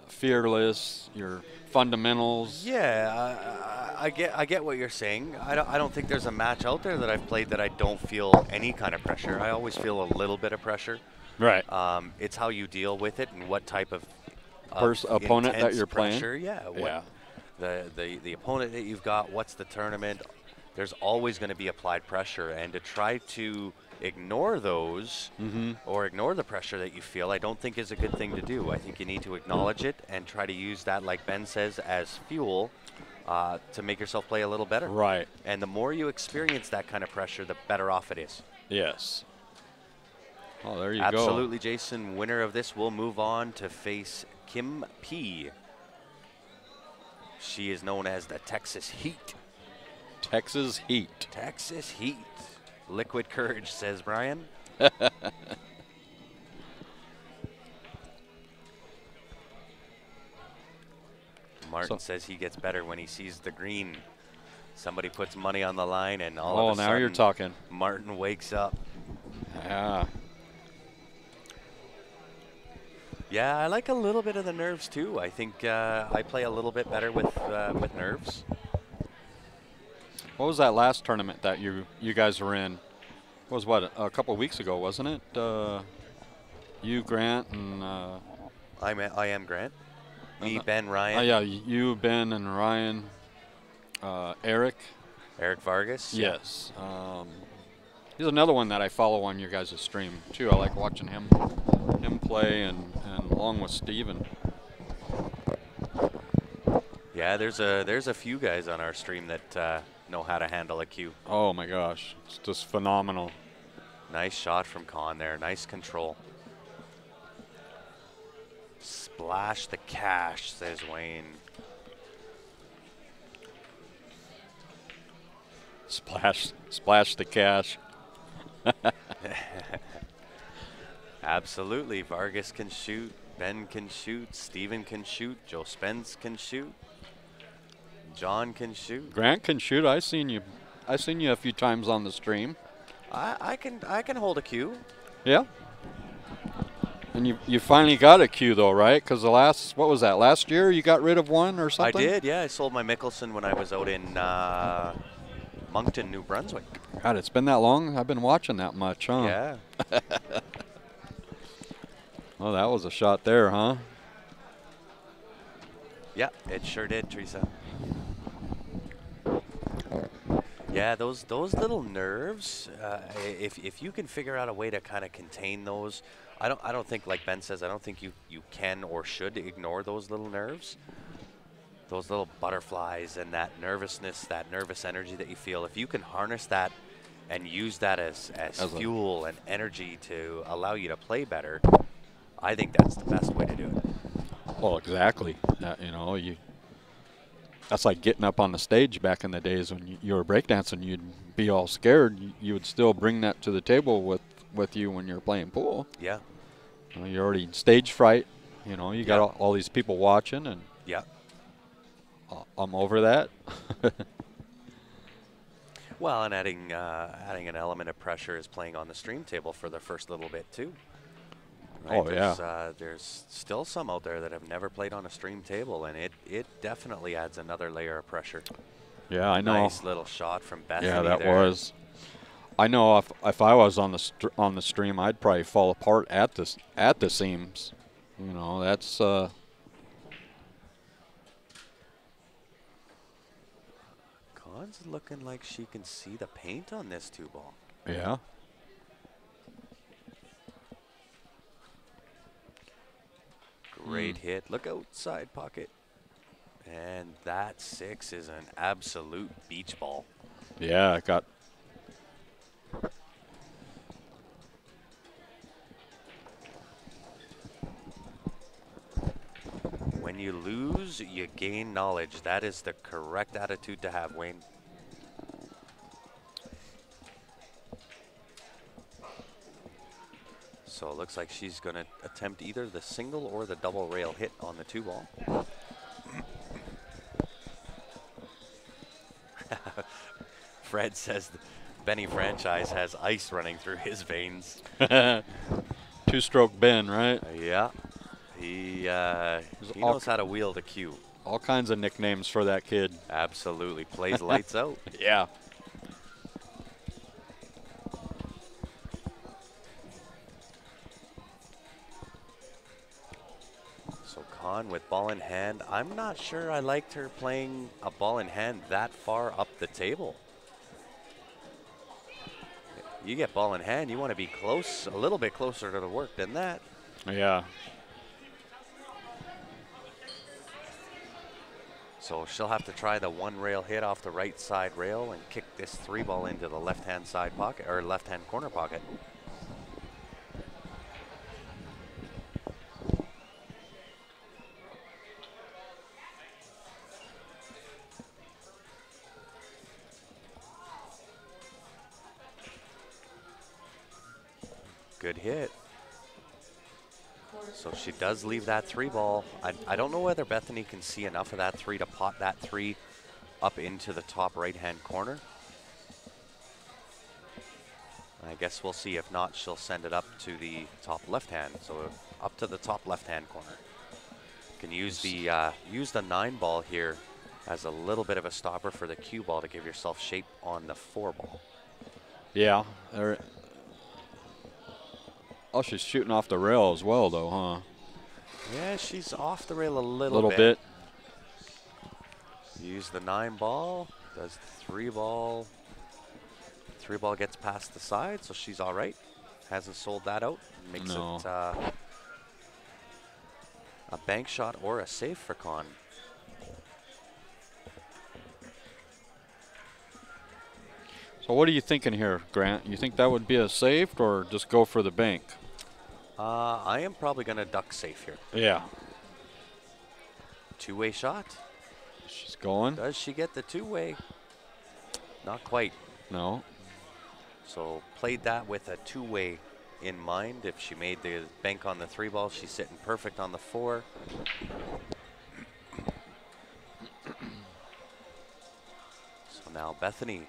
Speaker 3: Fearless. Your fundamentals.
Speaker 1: Yeah, I get what you're saying. I don't think there's a match out there that I've played that I don't feel any kind of pressure. I always feel a little bit of pressure.
Speaker 3: Right.
Speaker 1: It's how you deal with it and what type of
Speaker 3: opponent that
Speaker 1: intense
Speaker 3: you're playing.
Speaker 1: pressure. Yeah.
Speaker 3: Yeah.
Speaker 1: The opponent that you've got, what's the tournament, there's always going to be applied pressure, and to try to ignore those or ignore the pressure that you feel, I don't think is a good thing to do. I think you need to acknowledge it and try to use that, like Ben says, as fuel to make yourself play a little better.
Speaker 3: Right.
Speaker 1: And the more you experience that kind of pressure, the better off it is.
Speaker 3: Yes. Oh, there you go.
Speaker 1: Absolutely, Jason. Winner of this will move on to face Kim P. She is known as the Texas Heat.
Speaker 3: Texas Heat.
Speaker 1: Texas Heat. Liquid courage, says Brian. Martin says he gets better when he sees the green. Somebody puts money on the line, and all of a
Speaker 3: now
Speaker 1: sudden,
Speaker 3: you're talking.
Speaker 1: Martin wakes up.
Speaker 3: Yeah.
Speaker 1: Yeah, I like a little bit of the nerves too. I think I play a little bit better with nerves.
Speaker 3: What was that last tournament that you guys were in? It was what, a couple of weeks ago, wasn't it? You, Grant, and
Speaker 1: I am Grant. Me, Ben, Ryan.
Speaker 3: Oh yeah, you, Ben, and Ryan. Eric.
Speaker 1: Eric Vargas.
Speaker 3: Yes. He's another one that I follow on your guys' stream too. I like watching him play, and along with Steven.
Speaker 1: Yeah, there's a few guys on our stream that know how to handle a cue.
Speaker 3: Oh my gosh, it's just phenomenal.
Speaker 1: Nice shot from Con there. Nice control. Splash the cash, says Wayne.
Speaker 3: Splash the cash.
Speaker 1: Absolutely. Vargas can shoot. Ben can shoot. Steven can shoot. Joe Spence can shoot. John can shoot.
Speaker 3: Grant can shoot. I seen you a few times on the stream.
Speaker 1: I can hold a cue.
Speaker 3: Yeah. And you finally got a cue though, right? Because what was that? Last year you got rid of one or something?
Speaker 1: I did. Yeah, I sold my Mickelson when I was out in Moncton, New Brunswick.
Speaker 3: God, it's been that long. I've been watching that much, huh?
Speaker 1: Yeah.
Speaker 3: Oh, that was a shot there, huh?
Speaker 1: Yeah, it sure did, Teresa. Yeah, those little nerves. If you can figure out a way to kind of contain those, I don't think, like Ben says, I don't think you can or should ignore those little nerves. those little butterflies and that nervousness, that nervous energy that you feel, if you can harness that and use that as fuel and energy to allow you to play better, I think that's the best way to do it.
Speaker 3: Well, exactly. That, you know, that's like getting up on the stage back in the days when you were breakdancing. You'd be all scared. You would still bring that to the table with you when you're playing pool.
Speaker 1: Yeah.
Speaker 3: You know, you're already stage fright. You know, you got all these people watching, and
Speaker 1: yeah,
Speaker 3: I'm over that.
Speaker 1: Well, and adding an element of pressure is playing on the stream table for the first little bit too. Right?
Speaker 3: Oh, yeah.
Speaker 1: There's still some out there that have never played on a stream table, and it definitely adds another layer of pressure.
Speaker 3: Yeah, I know.
Speaker 1: Nice little shot from Bethany.
Speaker 3: Yeah, that
Speaker 1: there.
Speaker 3: was. I know if I was on the stream, I'd probably fall apart at the seams. You know, that's.
Speaker 1: Con's looking like she can see the paint on this 2-ball.
Speaker 3: Yeah.
Speaker 1: Great hit. Look outside pocket. And that 6 is an absolute beach ball.
Speaker 3: Yeah, it got.
Speaker 1: When you lose, you gain knowledge. That is the correct attitude to have, Wayne. So it looks like she's going to attempt either the single or the double rail hit on the 2-ball. Fred says the Benny franchise has ice running through his veins.
Speaker 3: 2-stroke Ben, right?
Speaker 1: Yeah. He knows how to wield a cue.
Speaker 3: All kinds of nicknames for that kid.
Speaker 1: Absolutely. Plays lights out.
Speaker 3: Yeah.
Speaker 1: So Con with ball in hand. I'm not sure I liked her playing a ball in hand that far up the table. You get ball in hand, you want to be close, a little bit closer to the work than that.
Speaker 3: Yeah.
Speaker 1: So she'll have to try the 1 rail hit off the right side rail and kick this 3-ball into the left-hand side pocket, or left-hand corner pocket. Good hit. So she does leave that 3-ball. I don't know whether Bethany can see enough of that 3 to pot that 3 up into the top right-hand corner. I guess we'll see. If not, she'll send it up to the top left-hand. So up to the top left-hand corner. Can use the 9-ball here as a little bit of a stopper for the cue ball to give yourself shape on the 4-ball.
Speaker 3: Yeah. Oh, she's shooting off the rail as well, though, huh?
Speaker 1: Yeah, she's off the rail a little bit.
Speaker 3: Little bit.
Speaker 1: Use the 9-ball, does the 3-ball. 3-ball gets past the side, so she's all right. Hasn't sold that out. Makes it a bank shot or a save for Con.
Speaker 3: So what are you thinking here, Grant? You think that would be a safe or just go for the bank?
Speaker 1: I am probably going to duck safe here.
Speaker 3: Yeah.
Speaker 1: 2-way shot.
Speaker 3: She's going.
Speaker 1: Does she get the 2-way? Not quite.
Speaker 3: No.
Speaker 1: So played that with a 2-way in mind. If she made the bank on the 3-ball, she's sitting perfect on the 4. So now Bethany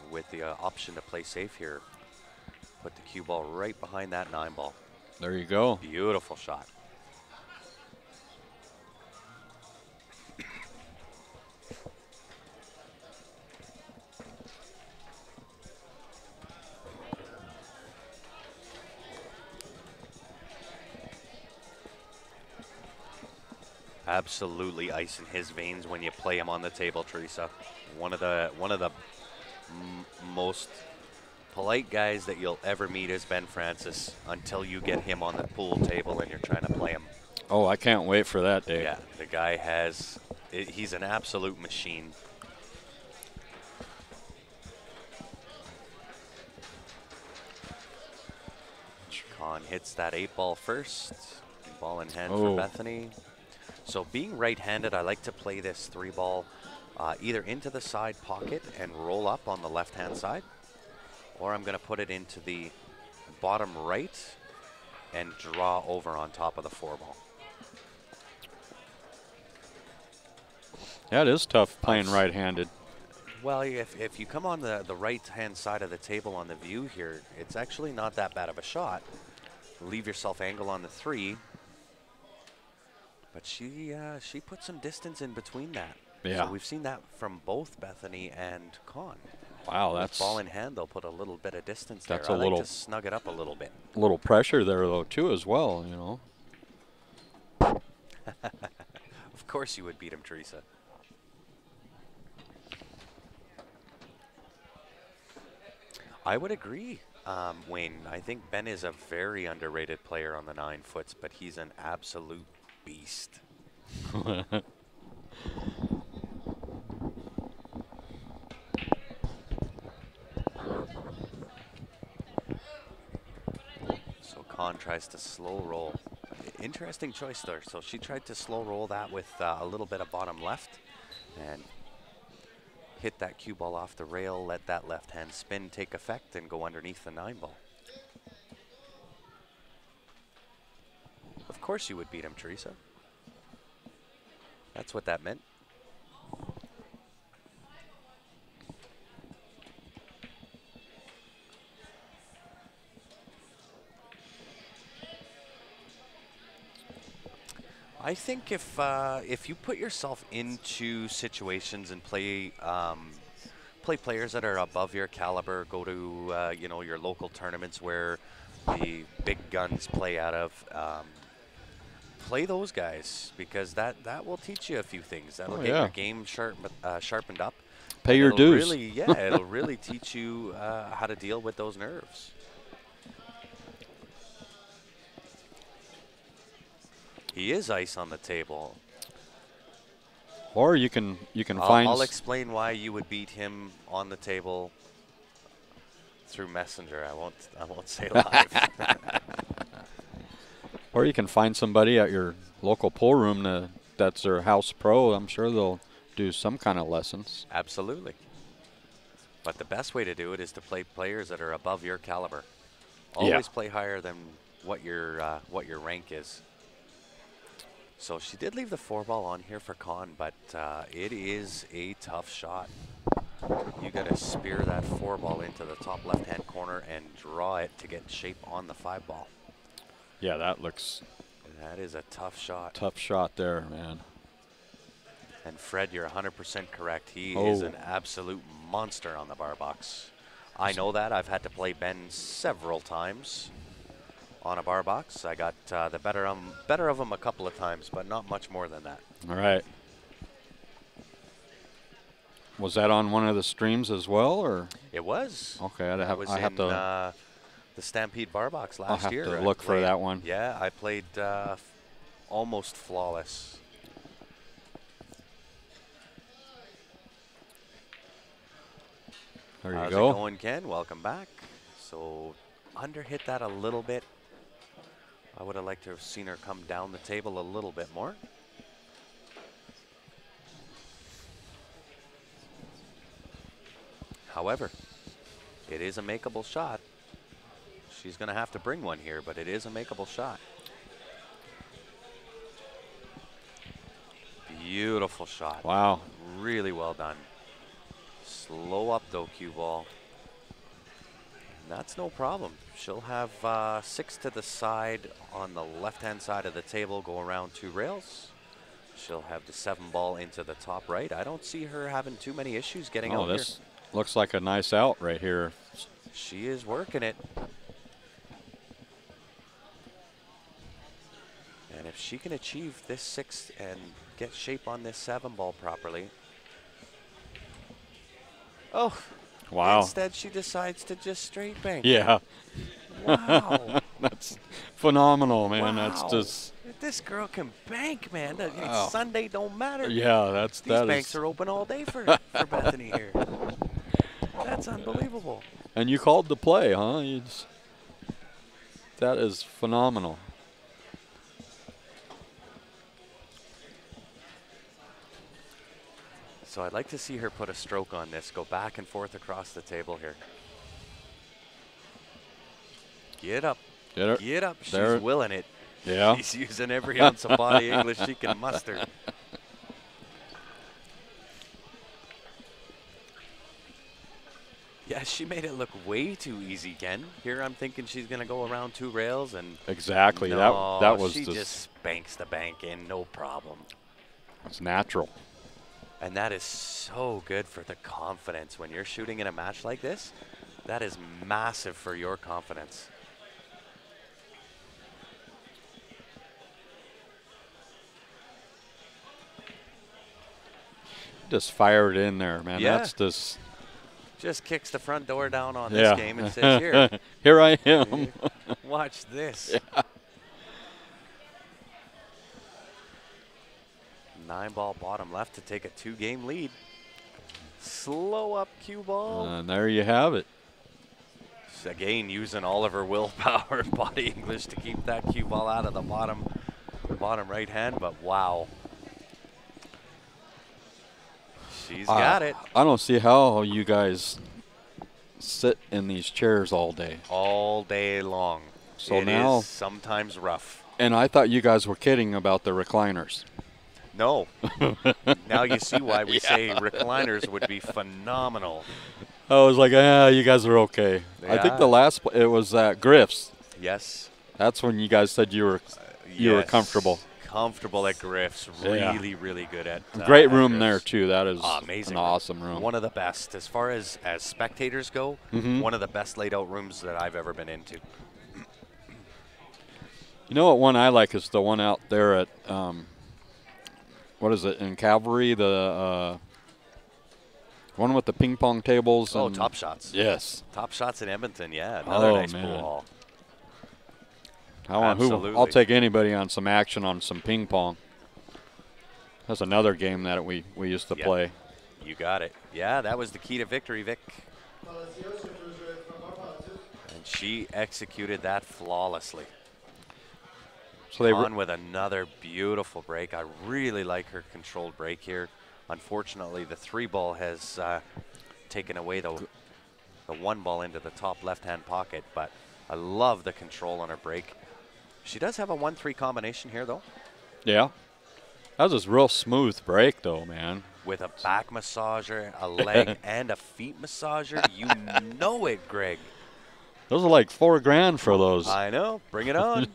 Speaker 1: with the option to play safe here. Put the cue ball right behind that 9-ball.
Speaker 3: There you go.
Speaker 1: Beautiful shot. Absolutely ice in his veins when you play him on the table, Teresa. One of the most polite guys that you'll ever meet is Ben Francis until you get him on the pool table and you're trying to play him.
Speaker 3: Oh, I can't wait for that day.
Speaker 1: Yeah, the guy has He's an absolute machine. Con hits that 8-ball first. Ball in hand for Bethany. So being right-handed, I like to play this 3-ball either into the side pocket and roll up on the left-hand side, or I'm going to put it into the bottom right and draw over on top of the 4-ball.
Speaker 3: Yeah, it is tough playing right-handed.
Speaker 1: Well, if you come on the right-hand side of the table on the view here, it's actually not that bad of a shot. Leave yourself angle on the 3. But she put some distance in between that.
Speaker 3: Yeah.
Speaker 1: So we've seen that from both Bethany and Con.
Speaker 3: Wow,
Speaker 1: With
Speaker 3: that's
Speaker 1: ball in hand, they'll put a little bit of distance
Speaker 3: that's
Speaker 1: there.
Speaker 3: a
Speaker 1: I
Speaker 3: little
Speaker 1: like to snug it up a little bit.
Speaker 3: A little pressure there though too as well, you know.
Speaker 1: Of course you would beat him, Teresa. I would agree, Wayne. I think Ben is a very underrated player on the 9-foots, but he's an absolute beast. So Con tries to slow roll. Interesting choice there. So she tried to slow roll that with a little bit of bottom left and hit that cue ball off the rail, let that left hand spin take effect and go underneath the 9-ball. Of course you would beat him, Teresa. That's what that meant. I think if you put yourself into situations and play play players that are above your caliber, go to you know, your local tournaments where the big guns play out of, play those guys, because that will teach you a few things. That'll get your game sharpened up.
Speaker 3: Pay your dues.
Speaker 1: Really, yeah, it'll really teach you how to deal with those nerves. He is ice on the table.
Speaker 3: Or you can find.
Speaker 1: I'll explain why you would beat him on the table through Messenger. I won't say live.
Speaker 3: Or you can find somebody at your local pool room that's their house pro. I'm sure they'll do some kind of lessons.
Speaker 1: Absolutely. But the best way to do it is to play players that are above your caliber. Always play higher than what your rank is. So she did leave the 4-ball on here for Con, but it is a tough shot. You got to spear that 4-ball into the top left-hand corner and draw it to get shape on the 5-ball.
Speaker 3: Yeah, that is
Speaker 1: a tough shot.
Speaker 3: Tough shot there, man.
Speaker 1: And Fred, you're 100% correct. He is an absolute monster on the bar box. I know that. I've had to play Ben several times on a bar box. I got the better of him a couple of times, but not much more than that.
Speaker 3: All right. Was that on one of the streams as well, or?
Speaker 1: It was.
Speaker 3: Okay, I have
Speaker 1: to. The Stampede bar box last year.
Speaker 3: I'll have to look for that one.
Speaker 1: Yeah, I played almost flawless.
Speaker 3: There you
Speaker 1: How's
Speaker 3: go.
Speaker 1: it going, Ken? Welcome back. So under hit that a little bit. I would have liked to have seen her come down the table a little bit more. However, it is a makeable shot. She's going to have to bring one here, but it is a makeable shot. Beautiful shot.
Speaker 3: Wow.
Speaker 1: Really well done. Slow up though, cue ball. That's no problem. She'll have 6 to the side on the left-hand side of the table, go around 2 rails. She'll have the 7-ball into the top right. I don't see her having too many issues getting out here.
Speaker 3: This looks like a nice out right here.
Speaker 1: She is working it. And if she can achieve this 6 and get shape on this 7-ball properly. Oh.
Speaker 3: Wow.
Speaker 1: Instead, she decides to just straight bank.
Speaker 3: Yeah.
Speaker 1: Wow.
Speaker 3: That's phenomenal, man.
Speaker 1: Wow.
Speaker 3: That's just.
Speaker 1: This girl can bank, man.
Speaker 3: Wow.
Speaker 1: Sunday don't matter.
Speaker 3: Yeah,
Speaker 1: These banks are open all day for Bethany here. That's unbelievable.
Speaker 3: And you called the play, huh? That is phenomenal.
Speaker 1: So I'd like to see her put a stroke on this, go back and forth across the table here. Get up.
Speaker 3: Get her.
Speaker 1: Get up. She's
Speaker 3: There.
Speaker 1: willing it.
Speaker 3: Yeah.
Speaker 1: She's using every ounce of body English she can muster. Yeah, she made it look way too easy, Ken. Here I'm thinking she's going to go around 2 rails and...
Speaker 3: Exactly.
Speaker 1: No,
Speaker 3: that was
Speaker 1: she just banks the bank in, no problem.
Speaker 3: It's natural.
Speaker 1: And that is so good for the confidence. When you're shooting in a match like this, that is massive for your confidence.
Speaker 3: Just fire it in there, man.
Speaker 1: Yeah.
Speaker 3: That's
Speaker 1: Just kicks the front door down on
Speaker 3: yeah.
Speaker 1: this game and says, here,
Speaker 3: here I am.
Speaker 1: watch this.
Speaker 3: Yeah.
Speaker 1: 9-ball bottom left to take a 2-game lead. Slow up cue ball.
Speaker 3: And there you have it.
Speaker 1: Again, using all of her willpower and body English to keep that cue ball out of the bottom right hand, but wow. She's got it.
Speaker 3: I don't see how you guys sit in these chairs all day.
Speaker 1: All day long.
Speaker 3: So
Speaker 1: it
Speaker 3: now,
Speaker 1: is sometimes rough.
Speaker 3: And I thought you guys were kidding about the recliners.
Speaker 1: No. Now you see why we say recliners would be phenomenal.
Speaker 3: I was like, you guys are okay.
Speaker 1: Yeah.
Speaker 3: I think the last, it was Griff's.
Speaker 1: Yes.
Speaker 3: That's when you guys said you were
Speaker 1: Yes.
Speaker 3: comfortable.
Speaker 1: Comfortable at Griff's.
Speaker 3: Yeah.
Speaker 1: Really, really good at
Speaker 3: Great
Speaker 1: at
Speaker 3: room
Speaker 1: Griff's.
Speaker 3: there, too. That is
Speaker 1: amazing.
Speaker 3: an awesome room.
Speaker 1: One of the best. As far as spectators go, one of the best laid out rooms that I've ever been into.
Speaker 3: You know what one I like is the one out there at, what is it, in Calvary? The one with the ping pong tables.
Speaker 1: Oh,
Speaker 3: and
Speaker 1: Top Shots.
Speaker 3: Yes.
Speaker 1: Top Shots in Edmonton, yeah. Another nice
Speaker 3: man.
Speaker 1: pool hall.
Speaker 3: I'll take anybody on some action on some ping pong. That's another game that we used to play.
Speaker 1: You got it. Yeah, that was the key to victory, Vic. And she executed that flawlessly.
Speaker 3: So they
Speaker 1: On with another beautiful break. I really like her controlled break here. Unfortunately, the 3-ball has taken away the 1-ball into the top left-hand pocket, but I love the control on her break. She does have a 1-3 combination here, though.
Speaker 3: Yeah. That was a real smooth break, though, man.
Speaker 1: With a back massager, a leg, and a feet massager. You know it, Greg.
Speaker 3: Those are like $4,000 for those.
Speaker 1: I know. Bring it on.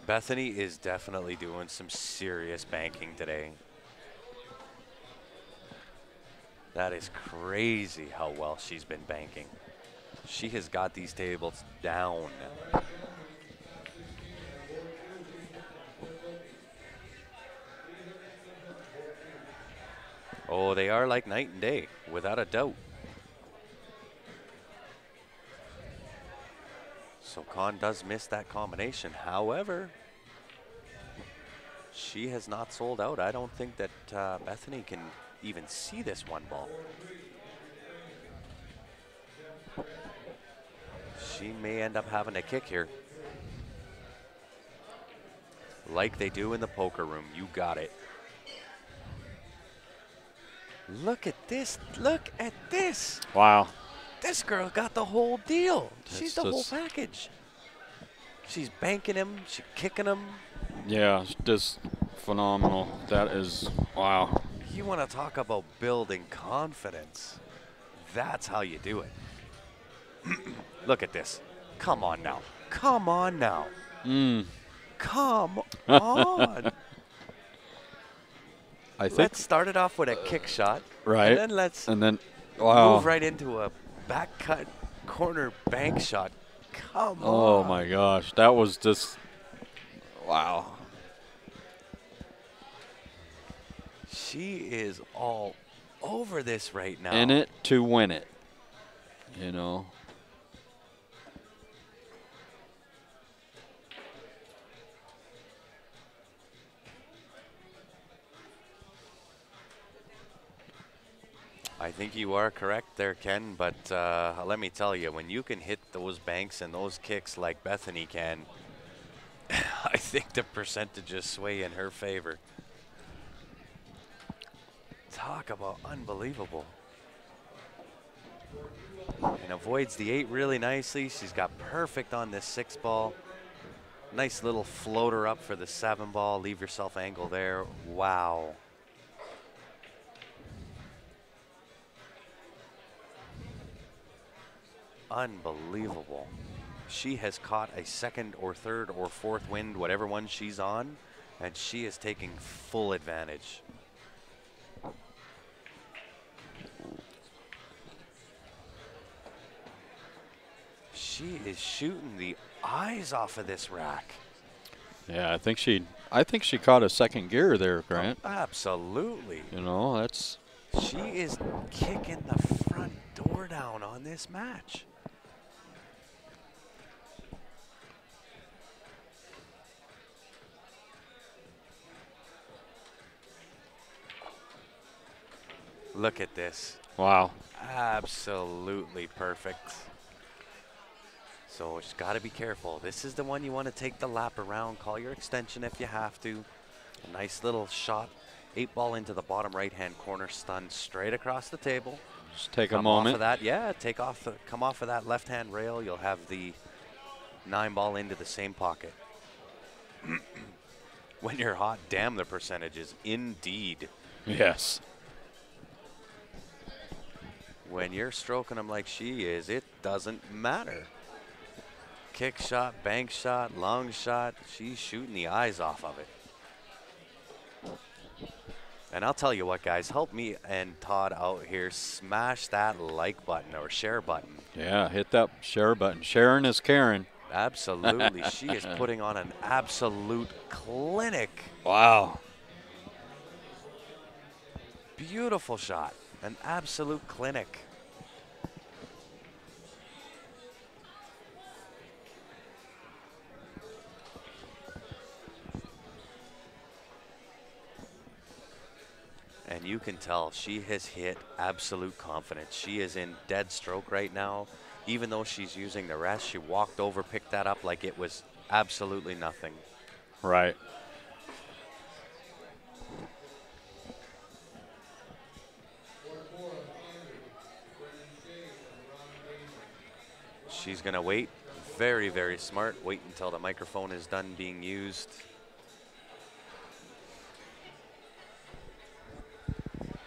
Speaker 1: Bethany is definitely doing some serious banking today. That is crazy how well she's been banking. She has got these tables down. Oh, they are like night and day, without a doubt. So Khan does miss that combination. However, she has not sold out. I don't think that Bethany can even see this 1-ball. She may end up having a kick here. Like they do in the poker room. You got it. Look at this. Look at this.
Speaker 3: Wow.
Speaker 1: This girl got the whole deal. She's the whole
Speaker 3: just-
Speaker 1: package. She's banking him. She's kicking him.
Speaker 3: Yeah, it's just phenomenal. That is, wow.
Speaker 1: You want to talk about building confidence. That's how you do it. Look at this. Come on now. Come on now. Come on.
Speaker 3: I think,
Speaker 1: Let's start it off with a kick shot.
Speaker 3: right.
Speaker 1: And then let's
Speaker 3: wow.
Speaker 1: move right into a back cut corner bank shot. Come on.
Speaker 3: Oh, my gosh. That was just, wow.
Speaker 1: She is all over this right now.
Speaker 3: In it to win it, you know.
Speaker 1: I think you are correct there, Ken, but let me tell you, when you can hit those banks and those kicks like Bethany can, I think the percentages sway in her favor. Talk about unbelievable. And avoids the 8 really nicely. She's got perfect on this 6 ball. Nice little floater up for the 7 ball. Leave yourself angle there. Wow. Unbelievable. She has caught a 2nd or 3rd or 4th wind, whatever one she's on, and she is taking full advantage. She is shooting the eyes off of this rack.
Speaker 3: Yeah, I think she caught a 2nd gear there, Grant.
Speaker 1: Oh, absolutely.
Speaker 3: You know, that's.
Speaker 1: She is kicking the front door down on this match. Look at this.
Speaker 3: Wow.
Speaker 1: Absolutely perfect. So she's got to be careful. This is the one you want to take the lap around. Call your extension if you have to. A nice little shot. 8 ball into the bottom right-hand corner, stun straight across the table.
Speaker 3: Just take a
Speaker 1: Come
Speaker 3: moment.
Speaker 1: off of that, yeah. Come off of that left-hand rail. You'll have the 9 ball into the same pocket. When you're hot, damn the percentages. Indeed.
Speaker 3: Yes.
Speaker 1: When you're stroking them like she is, it doesn't matter. Kick shot, bank shot, long shot. She's shooting the eyes off of it. And I'll tell you what, guys, help me and Todd out here. Smash that like button or share button.
Speaker 3: Yeah, hit that share button. Sharon is Karen.
Speaker 1: Absolutely. She is putting on an absolute clinic.
Speaker 3: Wow.
Speaker 1: Beautiful shot. An absolute clinic. And you can tell she has hit absolute confidence. She is in dead stroke right now. Even though she's using the rest, she walked over, picked that up like it was absolutely nothing.
Speaker 3: Right.
Speaker 1: She's going to wait. Very, very smart. Wait until the microphone is done being used.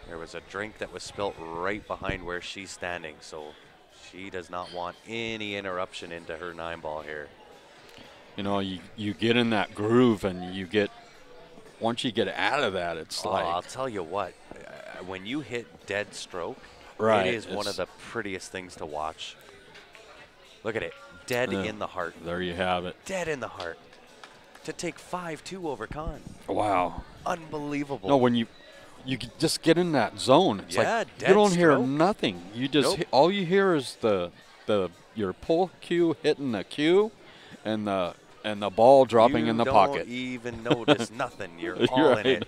Speaker 1: There was a drink that was spilt right behind where she's standing, so she does not want any interruption into her 9 ball here.
Speaker 3: You know, you get in that groove and you get, once you get out of that, it's like.
Speaker 1: I'll tell you what, when you hit dead stroke,
Speaker 3: right,
Speaker 1: it is one of the prettiest things to watch. Look at it, dead in the heart.
Speaker 3: There you have it.
Speaker 1: Dead in the heart. To take 5-2 over Khan.
Speaker 3: Wow.
Speaker 1: Unbelievable.
Speaker 3: No, when you just get in that zone, it's like you don't hear nothing. You just all you hear is your pull cue hitting the cue, and the ball dropping in the pocket.
Speaker 1: You don't even notice nothing. You're all in it.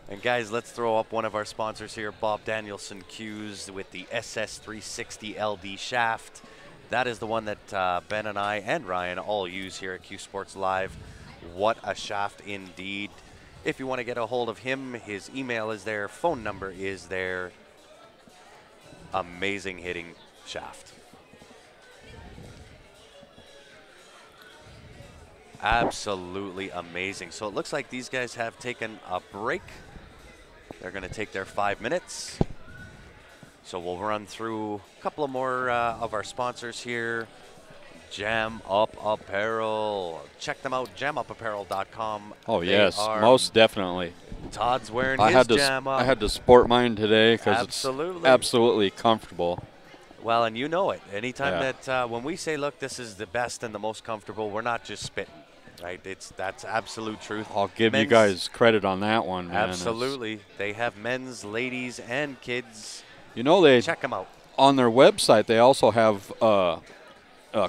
Speaker 1: And guys, let's throw up one of our sponsors here, Bob Danielson Cues with the SS360 LD shaft. That is the one that Ben and I and Ryan all use here at Q Sports Live. What a shaft indeed. If you want to get a hold of him, his email is there, phone number is there. Amazing hitting shaft. Absolutely amazing. So it looks like these guys have taken a break. They're going to take their 5 minutes. So we'll run through a couple of more of our sponsors here. Jam Up Apparel. Check them out, jamupapparel.com.
Speaker 3: Oh, yes, most definitely.
Speaker 1: Todd's wearing his Jam Up.
Speaker 3: I had to sport mine today because it's absolutely comfortable.
Speaker 1: Well, and you know it. Anytime that when we say, look, this is the best and the most comfortable, we're not just spitting, right? That's absolute truth.
Speaker 3: I'll give you guys credit on that one, man.
Speaker 1: Absolutely. They have men's, ladies, and kids.
Speaker 3: You know, they
Speaker 1: check them out. On
Speaker 3: their website, they also have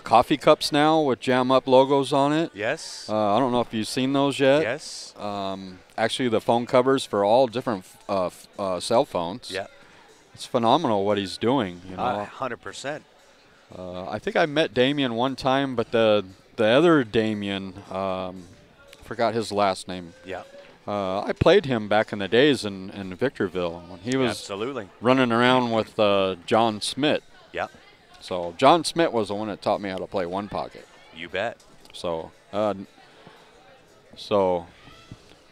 Speaker 3: coffee cups now with Jam Up logos on it.
Speaker 1: Yes.
Speaker 3: I don't know if you've seen those yet.
Speaker 1: Yes.
Speaker 3: Actually, the phone covers for all different cell phones.
Speaker 1: Yeah.
Speaker 3: it's phenomenal what he's doing. You know,
Speaker 1: 100%.
Speaker 3: I think I met Damien one time, but the other Damien, forgot his last name.
Speaker 1: Yeah.
Speaker 3: I played him back in the days in Victorville when he was
Speaker 1: absolutely
Speaker 3: running around with John Smith.
Speaker 1: Yeah.
Speaker 3: So John Smith was the one that taught me how to play one pocket.
Speaker 1: You bet.
Speaker 3: So,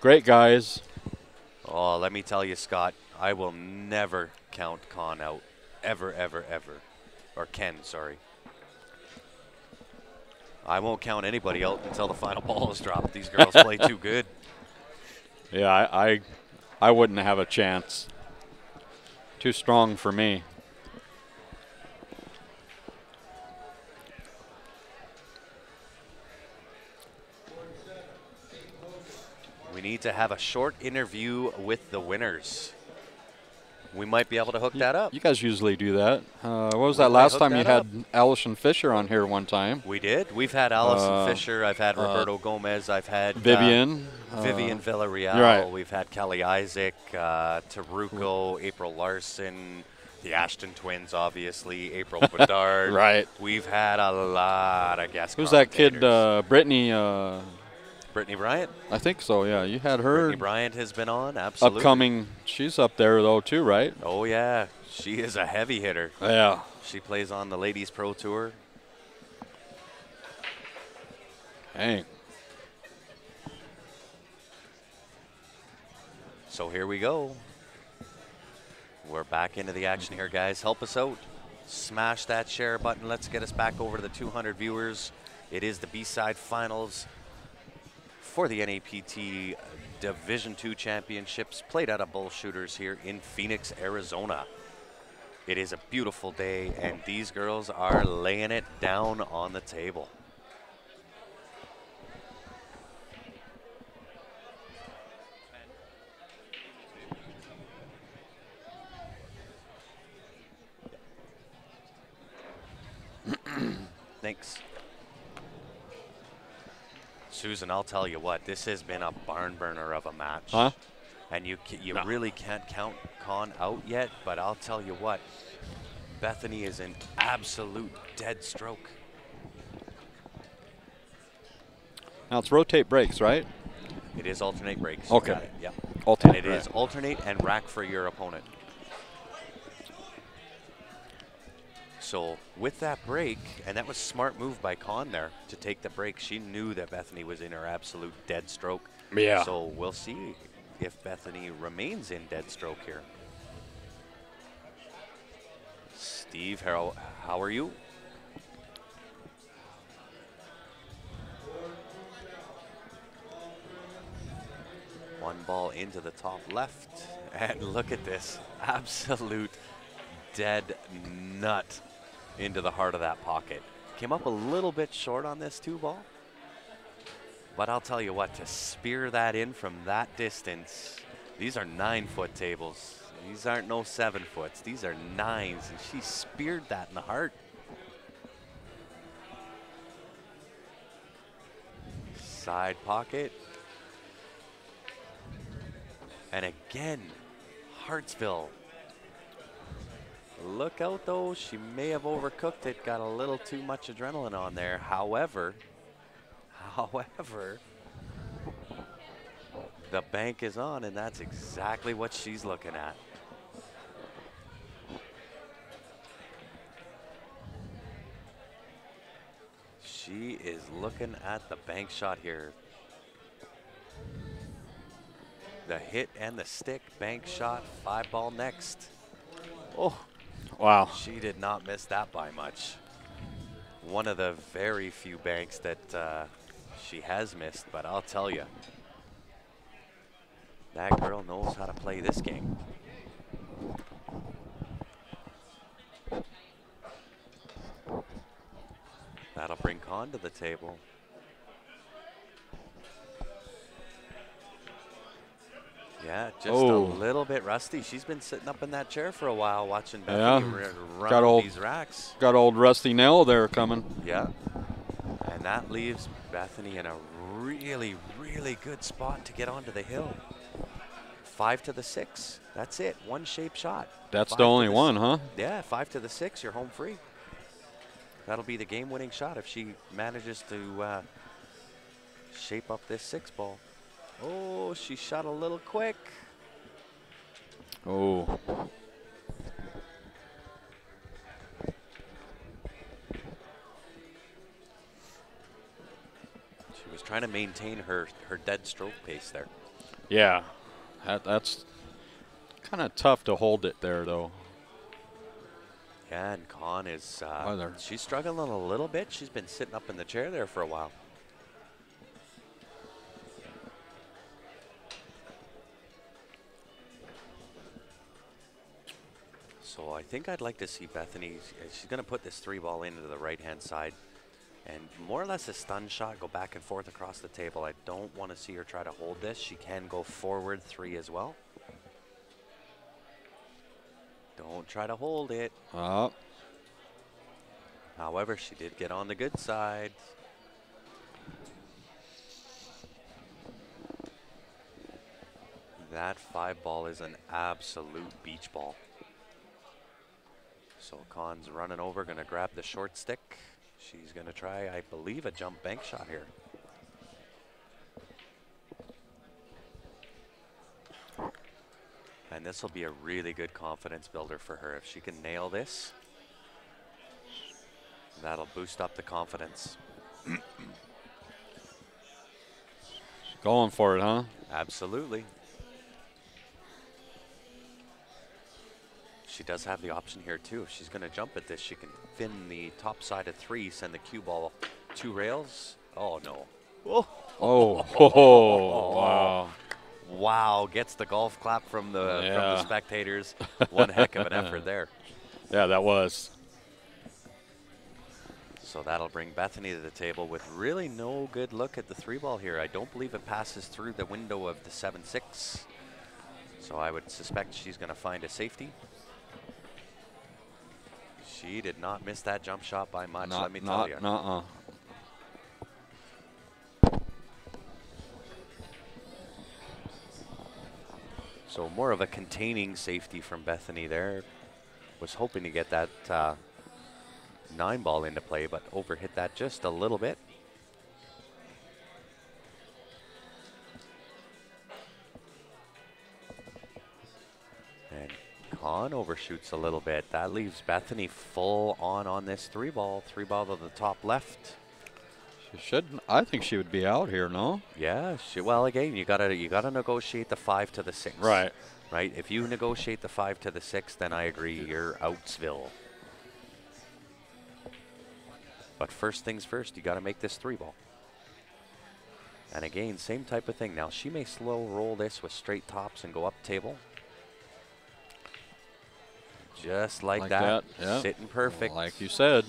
Speaker 3: great guys.
Speaker 1: Oh, let me tell you, Scott, I will never count Con out. Ever, ever, ever. Or Ken, sorry. I won't count anybody out until the final ball is dropped. These girls play too good.
Speaker 3: Yeah, I wouldn't have a chance. Too strong for me.
Speaker 1: We need to have a short interview with the winners. We might be able to hook that up.
Speaker 3: You guys usually do that. What was that last time you had Allison Fisher on here one time?
Speaker 1: We did. We've had Allison Fisher. I've had Roberto Gomez. I've had
Speaker 3: Vivian.
Speaker 1: Vivian Villarreal.
Speaker 3: Right.
Speaker 1: We've had Kelly Isaac, Taruko, April Larson, the Ashton twins, obviously, April Bedard.
Speaker 3: Right.
Speaker 1: We've had a lot of guest
Speaker 3: Who's that kid, Brittany?
Speaker 1: Brittany Bryant?
Speaker 3: I think so, yeah. You had her.
Speaker 1: Brittany Bryant has been on, absolutely.
Speaker 3: Upcoming. She's up there, though, too, right?
Speaker 1: Oh, yeah. She is a heavy hitter.
Speaker 3: Yeah.
Speaker 1: She plays on the Ladies Pro Tour.
Speaker 3: Dang.
Speaker 1: So here we go. We're back into the action here, guys. Help us out. Smash that share button. Let's get us back over to the 200 viewers. It is the B-side finals for the NAPT Division II Championships, played out of Bullshooters here in Phoenix, Arizona. It is a beautiful day, and these girls are laying it down on the table. Thanks. Susan, I'll tell you what, this has been a barn burner of a match.
Speaker 3: Huh?
Speaker 1: And you really can't count Con out yet, but I'll tell you what, Bethany is in absolute dead stroke.
Speaker 3: Now it's rotate breaks, right?
Speaker 1: It is alternate breaks.
Speaker 3: Okay.
Speaker 1: You got it, yeah.
Speaker 3: Alternate,
Speaker 1: and it is alternate and rack for your opponent. So with that break, and that was a smart move by Con there to take the break. She knew that Bethany was in her absolute dead stroke.
Speaker 3: Yeah.
Speaker 1: So we'll see if Bethany remains in dead stroke here. Steve, how are you? One ball into the top left, and look at this, absolute dead nut into the heart of that pocket. Came up a little bit short on this 2-ball, but I'll tell you what, to spear that in from that distance, these are 9-foot tables. These aren't no 7-foots, these are 9s, and she speared that in the heart. Side pocket. And again, Hartsville. Look out though, she may have overcooked it, got a little too much adrenaline on there. However, the bank is on, and that's exactly what she's looking at. She is looking at the bank shot here. The hit and the stick, bank shot, 5-ball next. Oh,
Speaker 3: wow.
Speaker 1: She did not miss that by much. One of the very few banks that she has missed, but I'll tell you, that girl knows how to play this game. That'll bring Con to the table. Yeah, just a little bit rusty. She's been sitting up in that chair for a while watching Bethany run these racks.
Speaker 3: Got old Rusty Nell there coming.
Speaker 1: Yeah. And that leaves Bethany in a really, really good spot to get onto the hill. 5 to the 6. That's it. One shape shot.
Speaker 3: That's
Speaker 1: 5
Speaker 3: the
Speaker 1: to
Speaker 3: only one, huh?
Speaker 1: Yeah, 5 to the 6. You're home free. That'll be the game-winning shot if she manages to shape up this 6 ball. Oh, she shot a little quick.
Speaker 3: Oh.
Speaker 1: She was trying to maintain her dead stroke pace there.
Speaker 3: Yeah. That's kind of tough to hold it there, though.
Speaker 1: Yeah, and Con is,
Speaker 3: Either.
Speaker 1: she's struggling a little bit. She's been sitting up in the chair there for a while. So I think I'd like to see Bethany, she's going to put this 3 ball into the right-hand side and more or less a stun shot, go back and forth across the table. I don't want to see her try to hold this. She can go forward 3 as well. Don't try to hold it. However, she did get on the good side. That 5 ball is an absolute beach ball. So Con's running over, gonna grab the short stick. She's gonna try, I believe, a jump bank shot here. And this will be a really good confidence builder for her. If she can nail this, that'll boost up the confidence.
Speaker 3: Going for it, huh?
Speaker 1: Absolutely. She does have the option here too. If she's gonna jump at this, she can fin the top side of 3, send the cue ball 2 rails. Oh no.
Speaker 3: Oh, wow.
Speaker 1: Wow, gets the golf clap from the spectators. One heck of an effort there.
Speaker 3: Yeah, that was.
Speaker 1: So that'll bring Bethany to the table with really no good look at the 3 ball here. I don't believe it passes through the window of the 7-6. So I would suspect she's gonna find a safety. She did not miss that jump shot by much, let me tell you. So more of a containing safety from Bethany there. Was hoping to get that 9 ball into play, but overhit that just a little bit. And Con overshoots a little bit. That leaves Bethany full on this 3 ball. 3 ball to the top left.
Speaker 3: She should. I think she would be out here, no?
Speaker 1: Yeah. Well, again, you gotta negotiate the 5 to the 6.
Speaker 3: Right.
Speaker 1: Right. If you negotiate the 5 to the 6, then I agree. You're outsville. But first things first, you got to make this 3 ball. And again, same type of thing. Now she may slow roll this with straight tops and go up table. Just like that.
Speaker 3: Yeah.
Speaker 1: Sitting perfect.
Speaker 3: Like you said.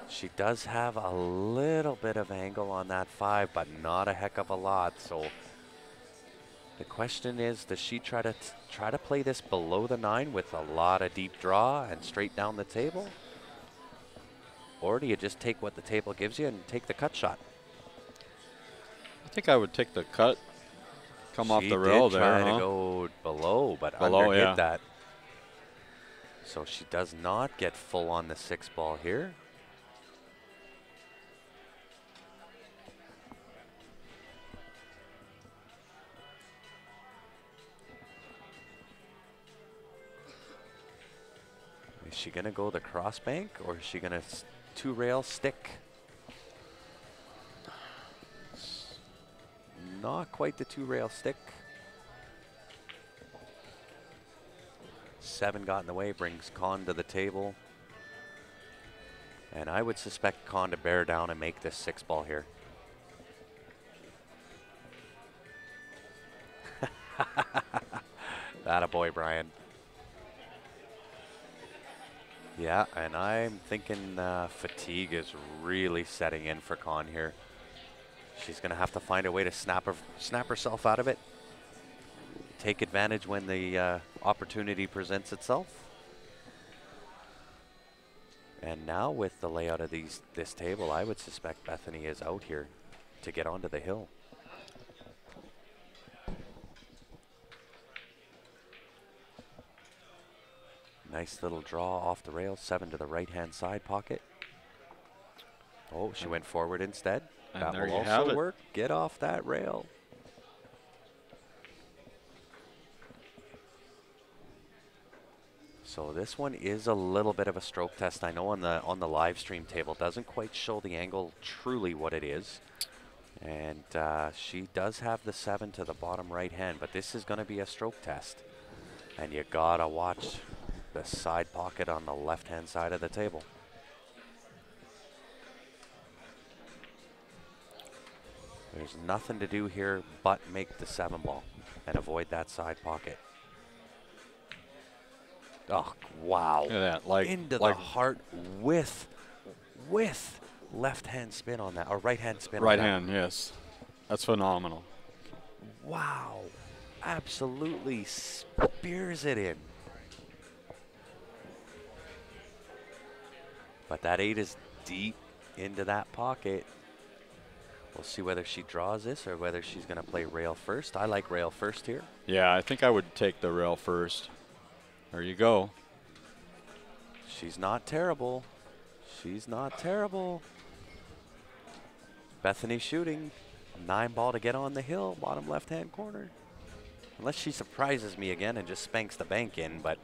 Speaker 1: She does have a little bit of angle on that 5, but not a heck of a lot. So the question is, does she try to play this below the 9 with a lot of deep draw and straight down the table? Or do you just take what the table gives you and take the cut shot?
Speaker 3: I think I would take the cut. Come off the rail there,
Speaker 1: She did try to go below, but underhit that. So she does not get full on the 6 ball here. Is she gonna go the cross bank, or is she gonna 2 rail stick? Not quite the 2 rail stick. 7 got in the way, brings Con to the table. And I would suspect Con to bear down and make this 6 ball here. Attaboy, Brian. Yeah, and I'm thinking fatigue is really setting in for Con here. She's going to have to find a way to snap herself out of it. Take advantage when the opportunity presents itself. And now with the layout of this table, I would suspect Bethany is out here to get onto the hill. Nice little draw off the rail, 7 to the right-hand side pocket. Oh, she went forward instead.
Speaker 3: And
Speaker 1: That
Speaker 3: there
Speaker 1: will
Speaker 3: you have
Speaker 1: also
Speaker 3: it.
Speaker 1: work. Get off that rail. So this one is a little bit of a stroke test. I know on the live stream table doesn't quite show the angle truly what it is. And she does have the 7 to the bottom right hand, but this is going to be a stroke test. And you gotta watch the side pocket on the left-hand side of the table. There's nothing to do here but make the 7 ball and avoid that side pocket. Oh, wow.
Speaker 3: Look at that.
Speaker 1: Into the heart with left-hand spin on that, or right-hand spin
Speaker 3: right
Speaker 1: on that.
Speaker 3: hand, yes. That's phenomenal.
Speaker 1: Wow. Absolutely spears it in. But that 8 is deep into that pocket. We'll see whether she draws this or whether she's going to play rail first. I like rail first here.
Speaker 3: Yeah, I think I would take the rail first. There you go.
Speaker 1: She's not terrible. She's not terrible. Bethany shooting. 9 ball to get on the hill, bottom left-hand corner. Unless she surprises me again and just spanks the bank in, but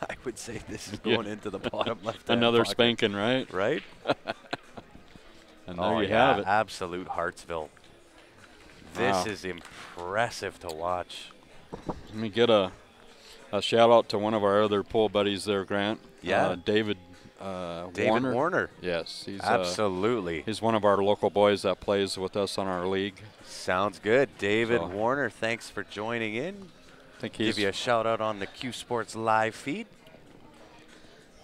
Speaker 1: I would say this is going into the bottom left-hand
Speaker 3: Another
Speaker 1: pocket.
Speaker 3: spanking, right?
Speaker 1: Right?
Speaker 3: And there you have it.
Speaker 1: Absolute Hartsville. This
Speaker 3: Wow.
Speaker 1: is impressive to watch.
Speaker 3: Let me get a shout out to one of our other pool buddies there, Grant.
Speaker 1: Yeah.
Speaker 3: David
Speaker 1: Warner.
Speaker 3: Yes. He's
Speaker 1: Absolutely.
Speaker 3: he's one of our local boys that plays with us on our league.
Speaker 1: Sounds good. David
Speaker 3: So-
Speaker 1: Warner, thanks for joining in.
Speaker 3: I think he's
Speaker 1: Give you a shout out on the Q Sports live feed.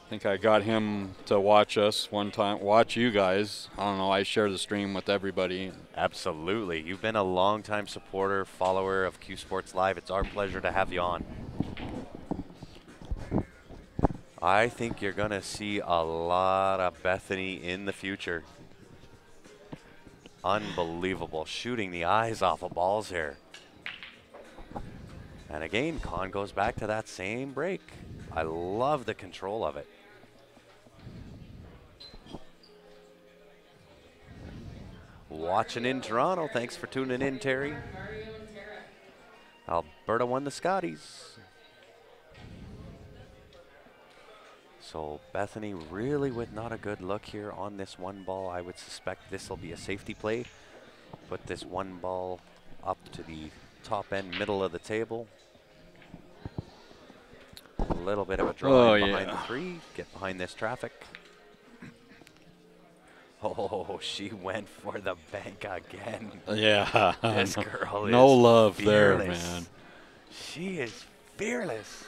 Speaker 3: I think I got him to watch us one time, watch you guys. I don't know, I share the stream with everybody.
Speaker 1: Absolutely. You've been a longtime supporter, follower of Q Sports Live. It's our pleasure to have you on. I think you're going to see a lot of Bethany in the future. Unbelievable. Shooting the eyes off of balls here. And again, Con goes back to that same break. I love the control of it. Watching in Toronto. Thanks for tuning in, Terry. Alberta won the Scotties. So Bethany really with not a good look here on this 1 ball. I would suspect this will be a safety play. Put this 1 ball up to the top end, middle of the table. A little bit of a draw behind the 3. Get behind this traffic. Oh, she went for the bank again.
Speaker 3: Yeah.
Speaker 1: This girl
Speaker 3: no
Speaker 1: is
Speaker 3: love
Speaker 1: fearless.
Speaker 3: there, man.
Speaker 1: She is fearless.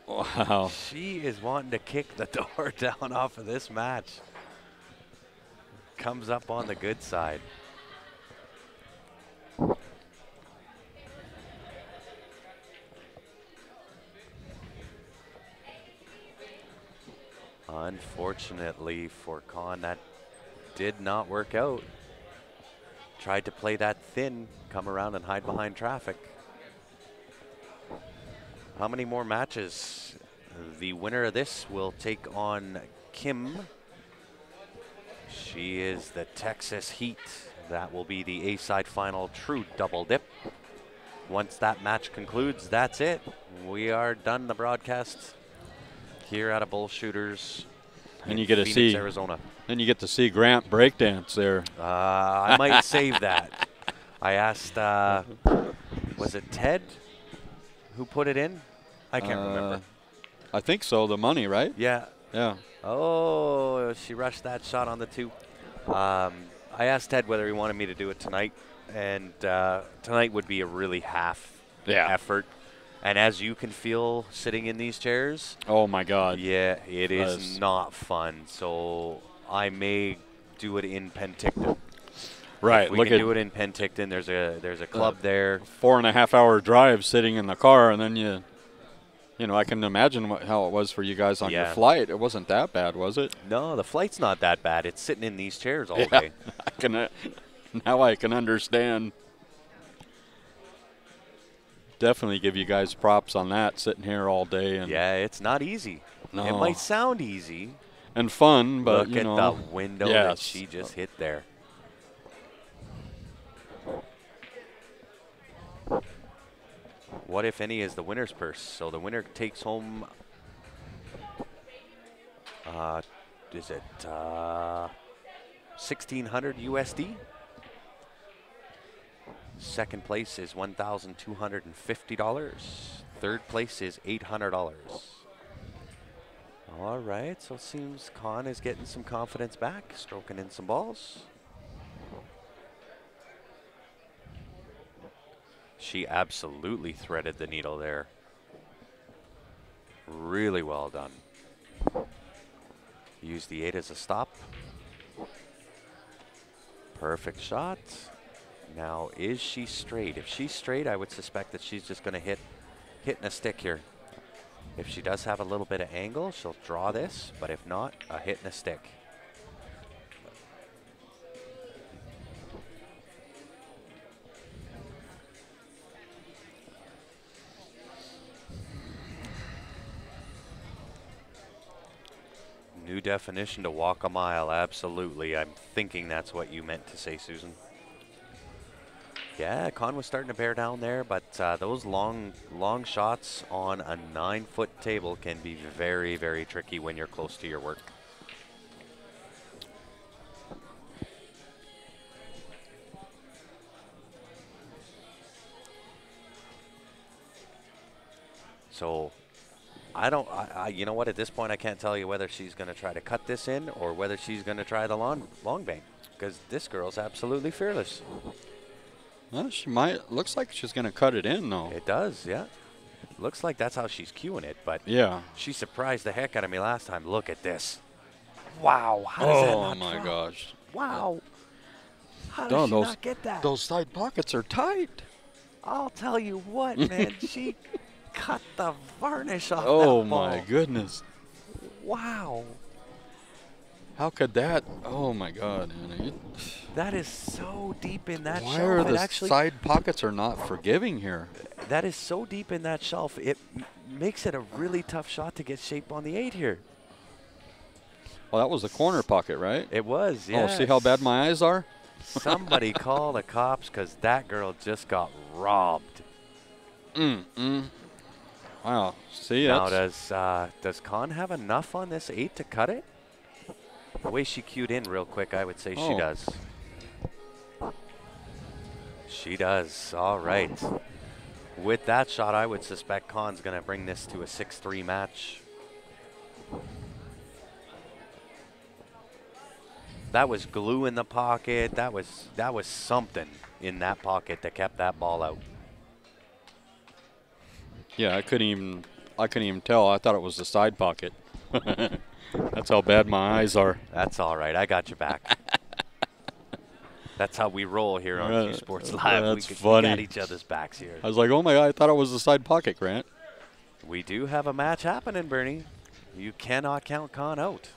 Speaker 3: Wow.
Speaker 1: She is wanting to kick the door down off of this match. Comes up on the good side. Unfortunately for Con, that did not work out. Tried to play that thin, come around and hide behind traffic. How many more matches? The winner of this will take on Kim. She is the Texas Heat. That will be the A-side final true double dip. Once that match concludes, that's it. We are done the broadcast here out of Bullshooters
Speaker 3: And you
Speaker 1: in
Speaker 3: get to
Speaker 1: Phoenix,
Speaker 3: see
Speaker 1: Arizona.
Speaker 3: Then you get to see Grant breakdance there.
Speaker 1: I might save that. I asked, was it Ted who put it in? I can't remember.
Speaker 3: I think so, the money, right?
Speaker 1: Yeah.
Speaker 3: Yeah.
Speaker 1: Oh, she rushed that shot on the 2. I asked Ted whether he wanted me to do it tonight, and tonight would be a really half effort. And as you can feel sitting in these chairs,
Speaker 3: oh my God,
Speaker 1: yeah, it is not fun. So I may do it in Penticton.
Speaker 3: Right,
Speaker 1: If we
Speaker 3: look
Speaker 1: can
Speaker 3: at
Speaker 1: do it in Penticton. There's a club there.
Speaker 3: 4.5 hour drive sitting in the car, and then you know, I can imagine how it was for you guys on your flight. It wasn't that bad, was it?
Speaker 1: No, the flight's not that bad. It's sitting in these chairs all day.
Speaker 3: Now I can understand. definitely give you guys props on that, sitting here all day. And
Speaker 1: yeah, it's not easy.
Speaker 3: no.
Speaker 1: It might sound easy.
Speaker 3: And fun, but
Speaker 1: Look at the window that she just hit there. What, if any, is the winner's purse? So the winner takes home, is it 1,600 USD? Second place is $1,250. Third place is $800. All right, so it seems Con is getting some confidence back, stroking in some balls. She absolutely threaded the needle there. Really well done. Use the 8 as a stop. Perfect shot. Now, is she straight? If she's straight, I would suspect that she's just going to hit in a stick here. If she does have a little bit of angle, she'll draw this, but if not, a hit and a stick. New definition to walk a mile, absolutely. I'm thinking that's what you meant to say, Susan. Yeah, Con was starting to bear down there, but those long shots on a 9-foot table can be very, very tricky when you're close to your work. So you know what, at this point I can't tell you whether she's going to try to cut this in or whether she's going to try the long bank, because this girl's absolutely fearless.
Speaker 3: Well, she might. Looks like she's going to cut it in, though.
Speaker 1: It does, yeah. Looks like that's how she's cueing it, but
Speaker 3: yeah,
Speaker 1: she surprised the heck out of me last time. Look at this. Wow, how does that not
Speaker 3: oh my
Speaker 1: drop?
Speaker 3: gosh.
Speaker 1: Wow. How does she not get that?
Speaker 3: Those side pockets are tight.
Speaker 1: I'll tell you what, man, she cut the varnish off
Speaker 3: Oh
Speaker 1: that ball.
Speaker 3: my goodness.
Speaker 1: Wow.
Speaker 3: How could that? Oh my God, Anna.
Speaker 1: That is so deep in that
Speaker 3: Why
Speaker 1: shelf.
Speaker 3: are the
Speaker 1: actually,
Speaker 3: side pockets are not forgiving here?
Speaker 1: that is so deep in that shelf, it makes it a really tough shot to get shape on the 8 here.
Speaker 3: Well, that was the corner pocket, right?
Speaker 1: It was, yeah.
Speaker 3: Oh, see how bad my eyes are?
Speaker 1: Somebody call the cops, because that girl just got robbed.
Speaker 3: Wow. See,
Speaker 1: Now,
Speaker 3: that's
Speaker 1: does Con have enough on this 8 to cut it? The way she cued in real quick, I would say she does. She does. All right. With that shot, I would suspect Con's going to bring this to a 6-3 match. That was glue in the pocket. That was something in that pocket that kept that ball out.
Speaker 3: yeah. I couldn't even tell. I thought it was the side pocket. That's how bad my eyes are.
Speaker 1: That's all right. I got your back. That's how we roll here on Q Sports Live.
Speaker 3: That's
Speaker 1: we
Speaker 3: funny.
Speaker 1: got each other's backs here.
Speaker 3: I was like, oh my God, I thought it was the side pocket, Grant.
Speaker 1: We do have a match happening, Bernie. You cannot count Con out.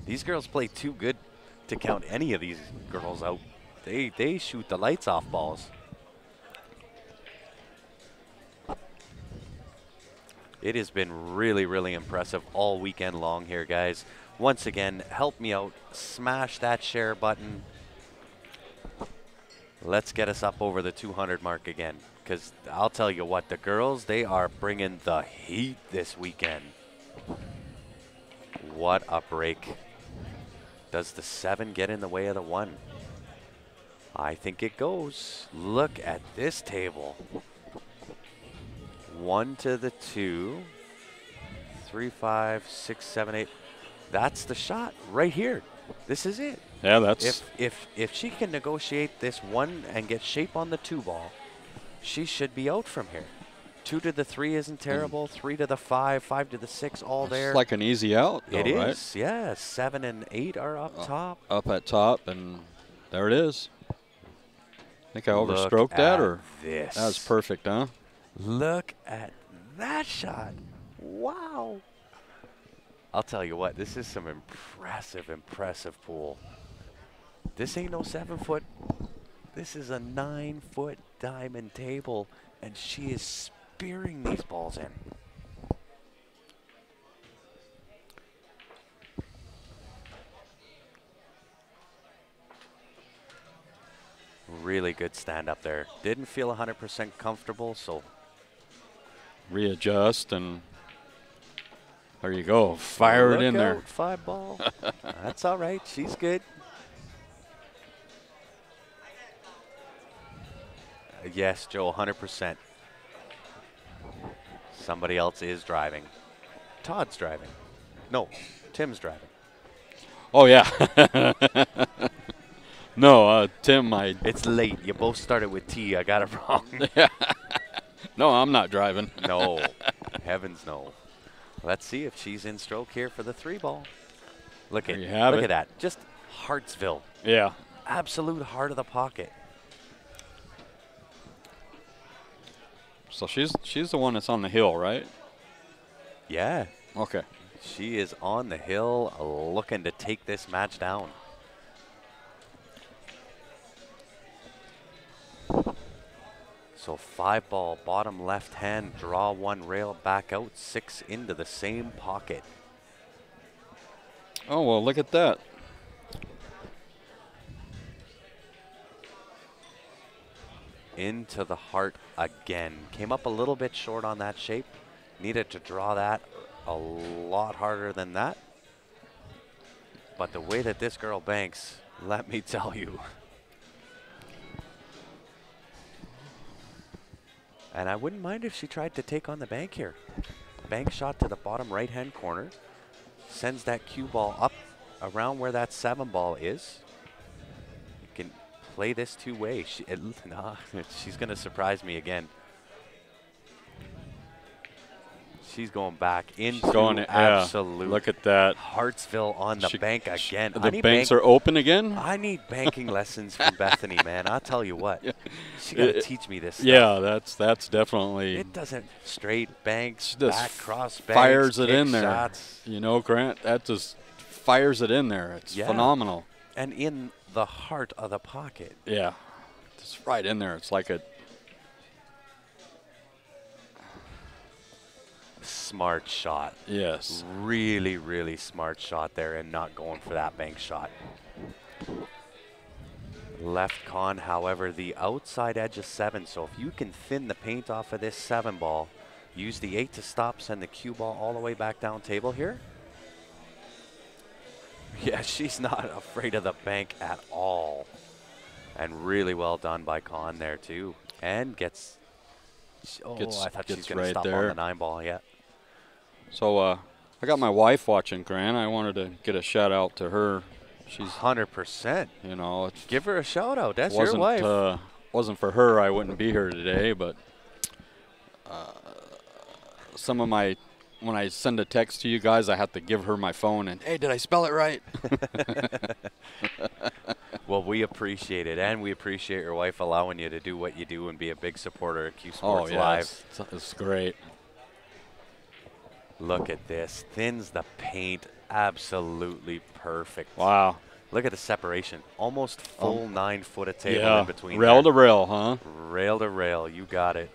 Speaker 1: These girls play too good to count any of these girls out. They shoot the lights off balls. It has been really, really impressive all weekend long here, guys. Once again, help me out. Smash that share button. Let's get us up over the 200 mark again. Because I'll tell you what, the girls, they are bringing the heat this weekend. What a break. Does the 7 get in the way of the 1? I think it goes. Look at this table. 1 to the 2, 3, 5, 6, 7, 8. That's the shot right here. This is it.
Speaker 3: Yeah, that's.
Speaker 1: If she can negotiate this 1 and get shape on the 2 ball, she should be out from here. 2 to the 3 isn't terrible. 3 to the 5, 5 to the 6, all there.
Speaker 3: It's like an easy out. Though,
Speaker 1: It is,
Speaker 3: right?
Speaker 1: yeah. 7 and 8 are up top.
Speaker 3: Up at top, and there it is. I think I
Speaker 1: Look
Speaker 3: overstroked that,
Speaker 1: at
Speaker 3: or
Speaker 1: this.
Speaker 3: that was perfect, huh?
Speaker 1: Look at that shot. Wow. I'll tell you what, this is some impressive pool. This ain't no 7-foot This is a 9-foot diamond table, and she is spearing these balls in. Really good stand up there. Didn't feel 100% comfortable, so
Speaker 3: readjust, and there you go. Fire it in there.
Speaker 1: Look out, 5 ball. That's all right. She's good. Yes, Joe, 100%. Somebody else is driving. Todd's driving. No, Tim's driving.
Speaker 3: Oh, yeah. No, Tim,
Speaker 1: It's late. You both started with T. I got it wrong.
Speaker 3: No, I'm not driving.
Speaker 1: No. Heavens no. Let's see if she's in stroke here for the 3 ball. Look at that. Just Hartsville.
Speaker 3: Yeah.
Speaker 1: Absolute heart of the pocket.
Speaker 3: So she's the one that's on the hill, right?
Speaker 1: Yeah.
Speaker 3: Okay.
Speaker 1: She is on the hill looking to take this match down. So 5 ball, bottom left hand, draw 1 rail, back out, 6 into the same pocket.
Speaker 3: Oh, well, look at that.
Speaker 1: Into the heart again. Came up a little bit short on that shape. Needed to draw that a lot harder than that. But the way that this girl banks, let me tell you. And I wouldn't mind if she tried to take on the bank here. Bank shot to the bottom right-hand corner. Sends that cue ball up around where that 7 ball is. You can play this 2-way. She's going to surprise me again. She's going back into absolute.
Speaker 3: Look at that.
Speaker 1: Hartsville on the bank again.
Speaker 3: The banks are open again?
Speaker 1: I need banking lessons from Bethany, man. I'll tell you what. She got to teach me this stuff.
Speaker 3: Yeah, that's definitely.
Speaker 1: It doesn't straight banks, back cross banks,
Speaker 3: fires it in there.
Speaker 1: Shots.
Speaker 3: You know, Grant, that just fires it in there. It's phenomenal.
Speaker 1: And in the heart of the pocket.
Speaker 3: Yeah, just right in there. It's like a
Speaker 1: smart shot.
Speaker 3: Yes.
Speaker 1: Really, really smart shot there, and not going for that bank shot. Left con, however, the outside edge of 7. So if you can thin the paint off of this 7 ball, use the 8 to stop, send the cue ball all the way back down table here. Yeah, she's not afraid of the bank at all. And really well done by Con there too. And gets, I thought she was going to stop on the 9 ball, yeah.
Speaker 3: So I got my wife watching, Grant. I wanted to get a shout out to her. She's
Speaker 1: 100%.
Speaker 3: You know,
Speaker 1: give her a shout out. That's your wife.
Speaker 3: Wasn't for her, I wouldn't be here today. But some of my, when I send a text to you guys, I have to give her my phone and, hey, did I spell it right?
Speaker 1: Well, we appreciate it, and we appreciate your wife allowing you to do what you do and be a big supporter of Q Sports Live.
Speaker 3: It's great.
Speaker 1: Look at this. Thins the paint absolutely perfect.
Speaker 3: Wow.
Speaker 1: Look at the separation. Almost full 9 foot of table in between.
Speaker 3: Rail to rail, huh?
Speaker 1: Rail to rail. You got it.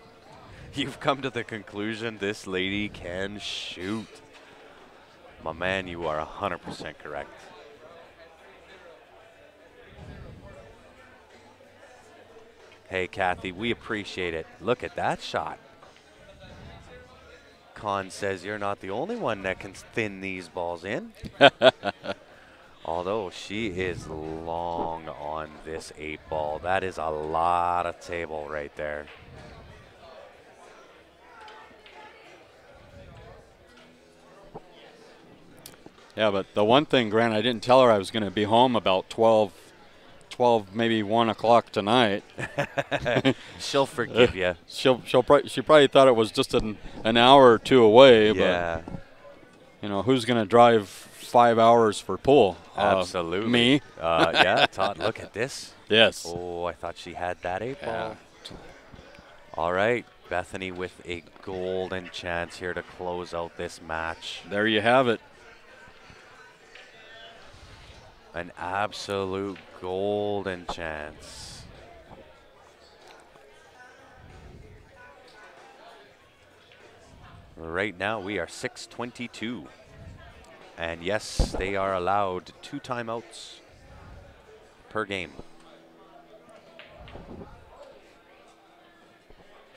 Speaker 1: You've come to the conclusion this lady can shoot. My man, you are 100% correct. Hey, Kathy, we appreciate it. Look at that shot. Con says you're not the only one that can thin these balls in. Although she is long on this 8 ball. That is a lot of table right there.
Speaker 3: Yeah, but the one thing, Grant, I didn't tell her I was going to be home about 12, maybe 1 o'clock tonight.
Speaker 1: She'll forgive you.
Speaker 3: She probably thought it was just an hour or 2 away.
Speaker 1: Yeah.
Speaker 3: But, you know, who's going to drive 5 hours for pool?
Speaker 1: Absolutely.
Speaker 3: Me.
Speaker 1: Yeah, Todd, look at this.
Speaker 3: Yes.
Speaker 1: Oh, I thought she had that 8 ball. All right, Bethany with a golden chance here to close out this match.
Speaker 3: There you have it.
Speaker 1: An absolute golden chance. Right now we are 6:22. And yes, they are allowed 2 timeouts per game.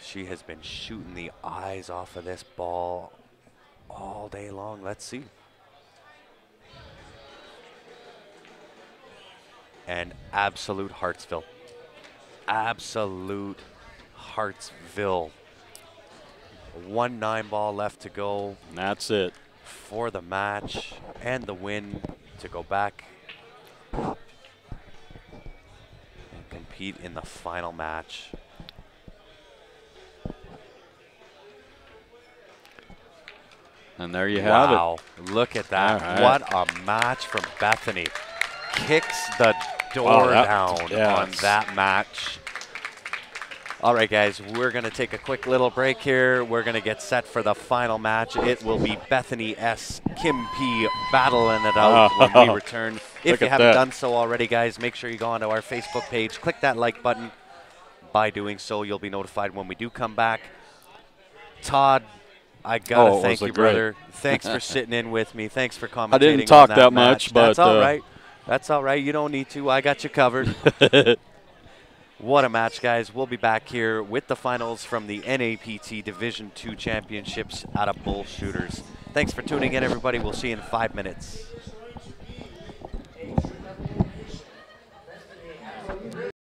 Speaker 1: She has been shooting the eyes off of this ball all day long. Let's see. And absolute Hartsville. Absolute Hartsville. 1-9 ball left to go.
Speaker 3: And that's it.
Speaker 1: For the match and the win to go back and compete in the final match.
Speaker 3: And there you have it.
Speaker 1: Wow, look at that.
Speaker 3: Right.
Speaker 1: What a match from Bethany. Kicks the door down on that match. All right, guys, we're going to take a quick little break here. We're going to get set for the final match. It will be Bethany S. Kim P. battling it out when we return. If you haven't done so already, guys, make sure you go onto our Facebook page. Click that like button. By doing so, you'll be notified when we do come back. Todd, I got to thank you, brother. Thanks for sitting in with me. Thanks for commentating.
Speaker 3: I didn't talk that much, but
Speaker 1: that's all right. That's all right. You don't need to. I got you covered. What a match, guys. We'll be back here with the finals from the NAPT Division II Championships out of Bullshooters. Thanks for tuning in, everybody. We'll see you in 5 minutes.